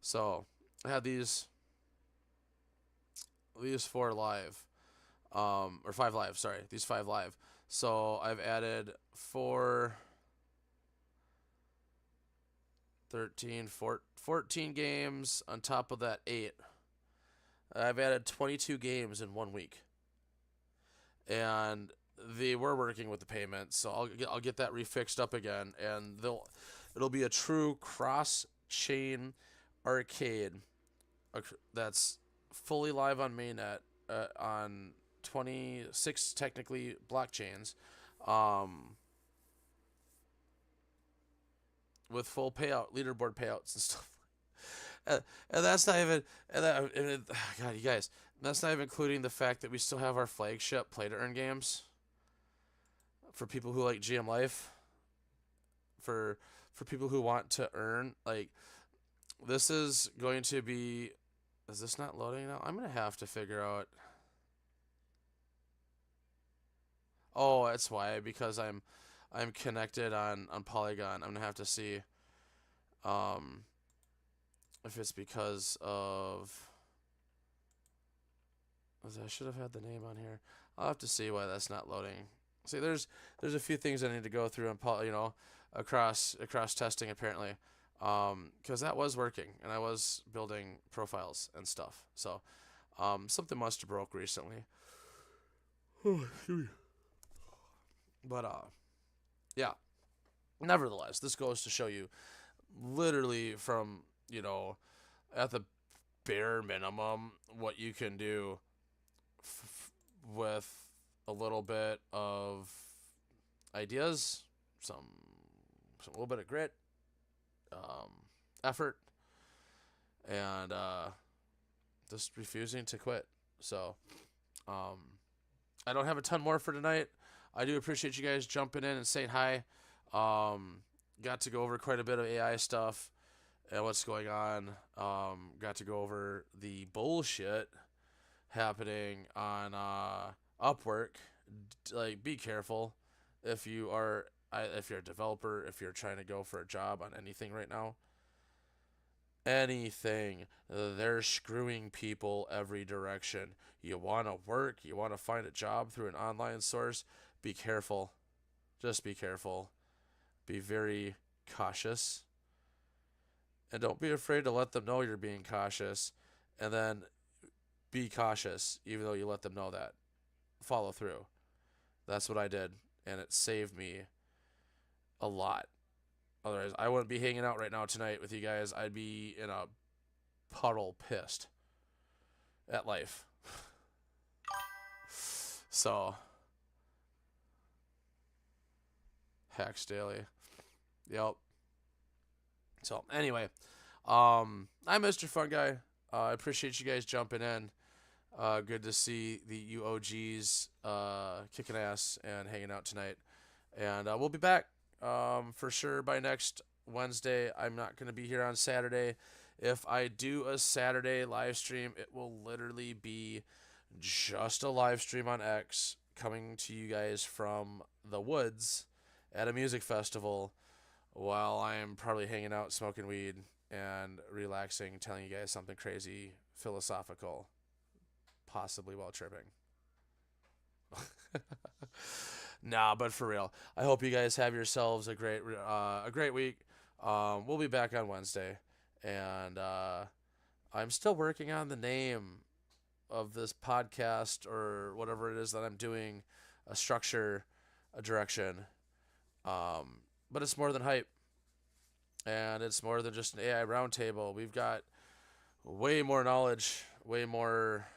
So I had these 4 live, or 5 live. Sorry, these 5 live. So I've added 14 games on top of that 8. I've added 22 games in 1 week, and they were working with the payments, so I'll get that refixed up again, and it'll be a true cross-chain arcade that's fully live on mainnet on 26 technically blockchains, with full payout leaderboard payouts and stuff. And that's not even God, you guys, that's not even including the fact that we still have our flagship play to earn games for people who like GM Life, for people who want to earn. Like, this is going to be, is this not loading now? I'm gonna have to figure out. Oh, that's why, because I'm connected on Polygon. I'm gonna have to see if it's because of, I should have had the name on here. I'll have to see why that's not loading. See, there's a few things I need to go through and across testing apparently, because that was working and I was building profiles and stuff. So something must have broke recently. But yeah. Nevertheless, this goes to show you, literally from at the bare minimum, what you can do with a little bit of ideas, some little bit of grit, effort, and just refusing to quit. So I don't have a ton more for tonight. I do appreciate you guys jumping in and saying hi. Got to go over quite a bit of AI stuff and what's going on. Got to go over the bullshit happening on Upwork. Like, be careful if you're a developer, if you're trying to go for a job on anything right now. anything. They're screwing people every direction. You want to work, you want to find a job through an online source, be careful. Just be careful. Be very cautious. And don't be afraid to let them know you're being cautious. And then be cautious, even though you let them know that. Follow through. That's what I did. And it saved me a lot. Otherwise, I wouldn't be hanging out right now tonight with you guys. I'd be in a puddle pissed at life. So, Hacks Daily. Yep. So, anyway, I'm Mr. FunGuy. I appreciate you guys jumping in. Good to see the UOGs kicking ass and hanging out tonight. And we'll be back for sure by next Wednesday. I'm not going to be here on Saturday. If I do a Saturday live stream, it will literally be just a live stream on X coming to you guys from the woods at a music festival while I am probably hanging out, smoking weed, and relaxing, telling you guys something crazy, philosophical, possibly while tripping. Nah, but for real, I hope you guys have yourselves a great week. We'll be back on Wednesday, and I'm still working on the name of this podcast or whatever it is that I'm doing, a structure, a direction. But it's more than hype, and it's more than just an AI roundtable. We've got way more knowledge, way more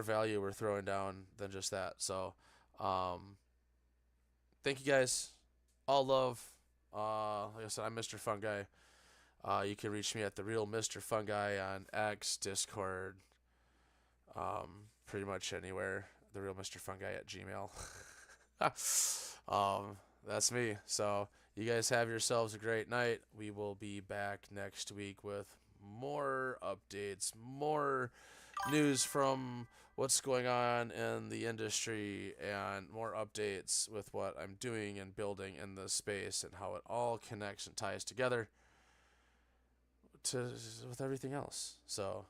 value we're throwing down than just that. So, thank you guys. All love. Like I said, I'm Mr. FunGuy. You can reach me at the real Mr. FunGuy on X, Discord, pretty much anywhere. The real Mr. FunGuy at Gmail. That's me. So you guys have yourselves a great night. We will be back next week with more updates, more news from what's going on in the industry, and more updates with what I'm doing and building in this space and how it all connects and ties together with everything else. So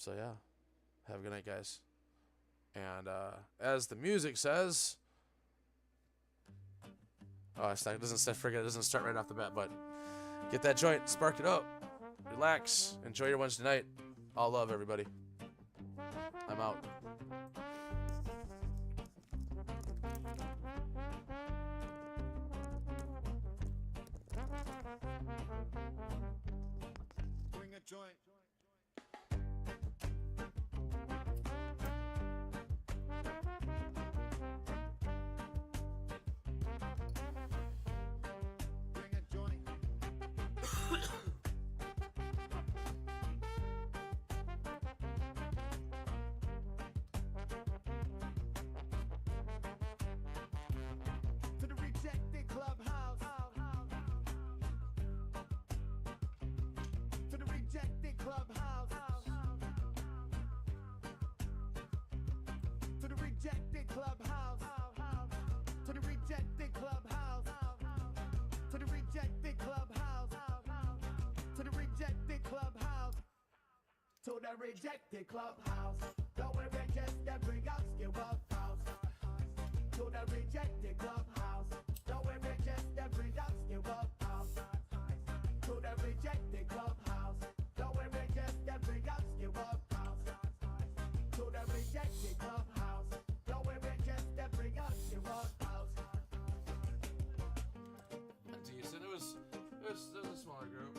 yeah, have a good night, guys. And as the music says, it doesn't start right off the bat, but get that joint, spark it up, relax, enjoy your Wednesday night. All love, everybody. I'm out. Bring a joint. Bring a joint. To the rejected clubhouse. To the rejected clubhouse. To the rejected clubhouse. To the rejected clubhouse. To the rejected clubhouse. To the rejected clubhouse. To the rejected clubhouse. Don't we reject that bring us give up house. To the rejected clubhouse. Don't we reject that bring us give up house. To the rejected clubhouse. Don't we reject that bring us give up house. To the rejected clubhouse. Don't we reject that bring us give up house. Decent. It was a smaller group.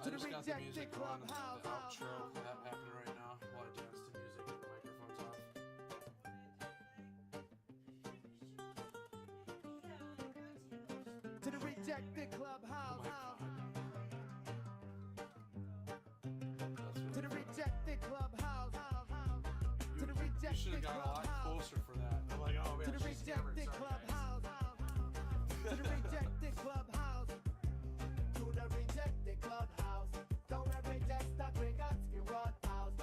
I just got the music on, the outro that happening right now while I dance to music with the microphones off. To the rejected clubhouse. To the rejected clubhouse. To the You should rejected have got a lot clubhouse. closer for that. I'm like, oh man, To the she's hammered. rejected Sorry, guys. clubhouse. To the rejected clubhouse. To the rejected clubhouse. Don't reject that bring us give up house.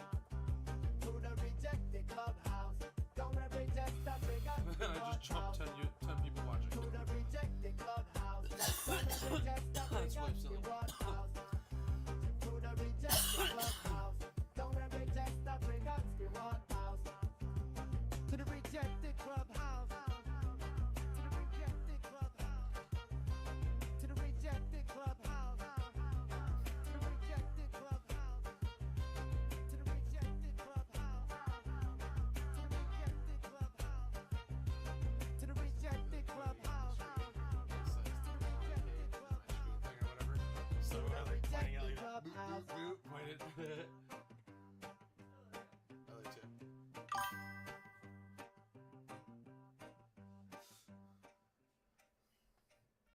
To the rejected clubhouse. Don't reject that bring us give I up just jumped house. 10 people watching. To the rejected clubhouse. reject the Briganski Roadhouse. To the rejected clubhouse. Don't reject the Briganski Roadhouse. To the rejected clubhouse. To the rejected clubhouse. To the rejected clubhouse. To the rejected clubhouse. To the rejected clubhouse. To the rejected clubhouse. So Rejected clubhouse. pointed.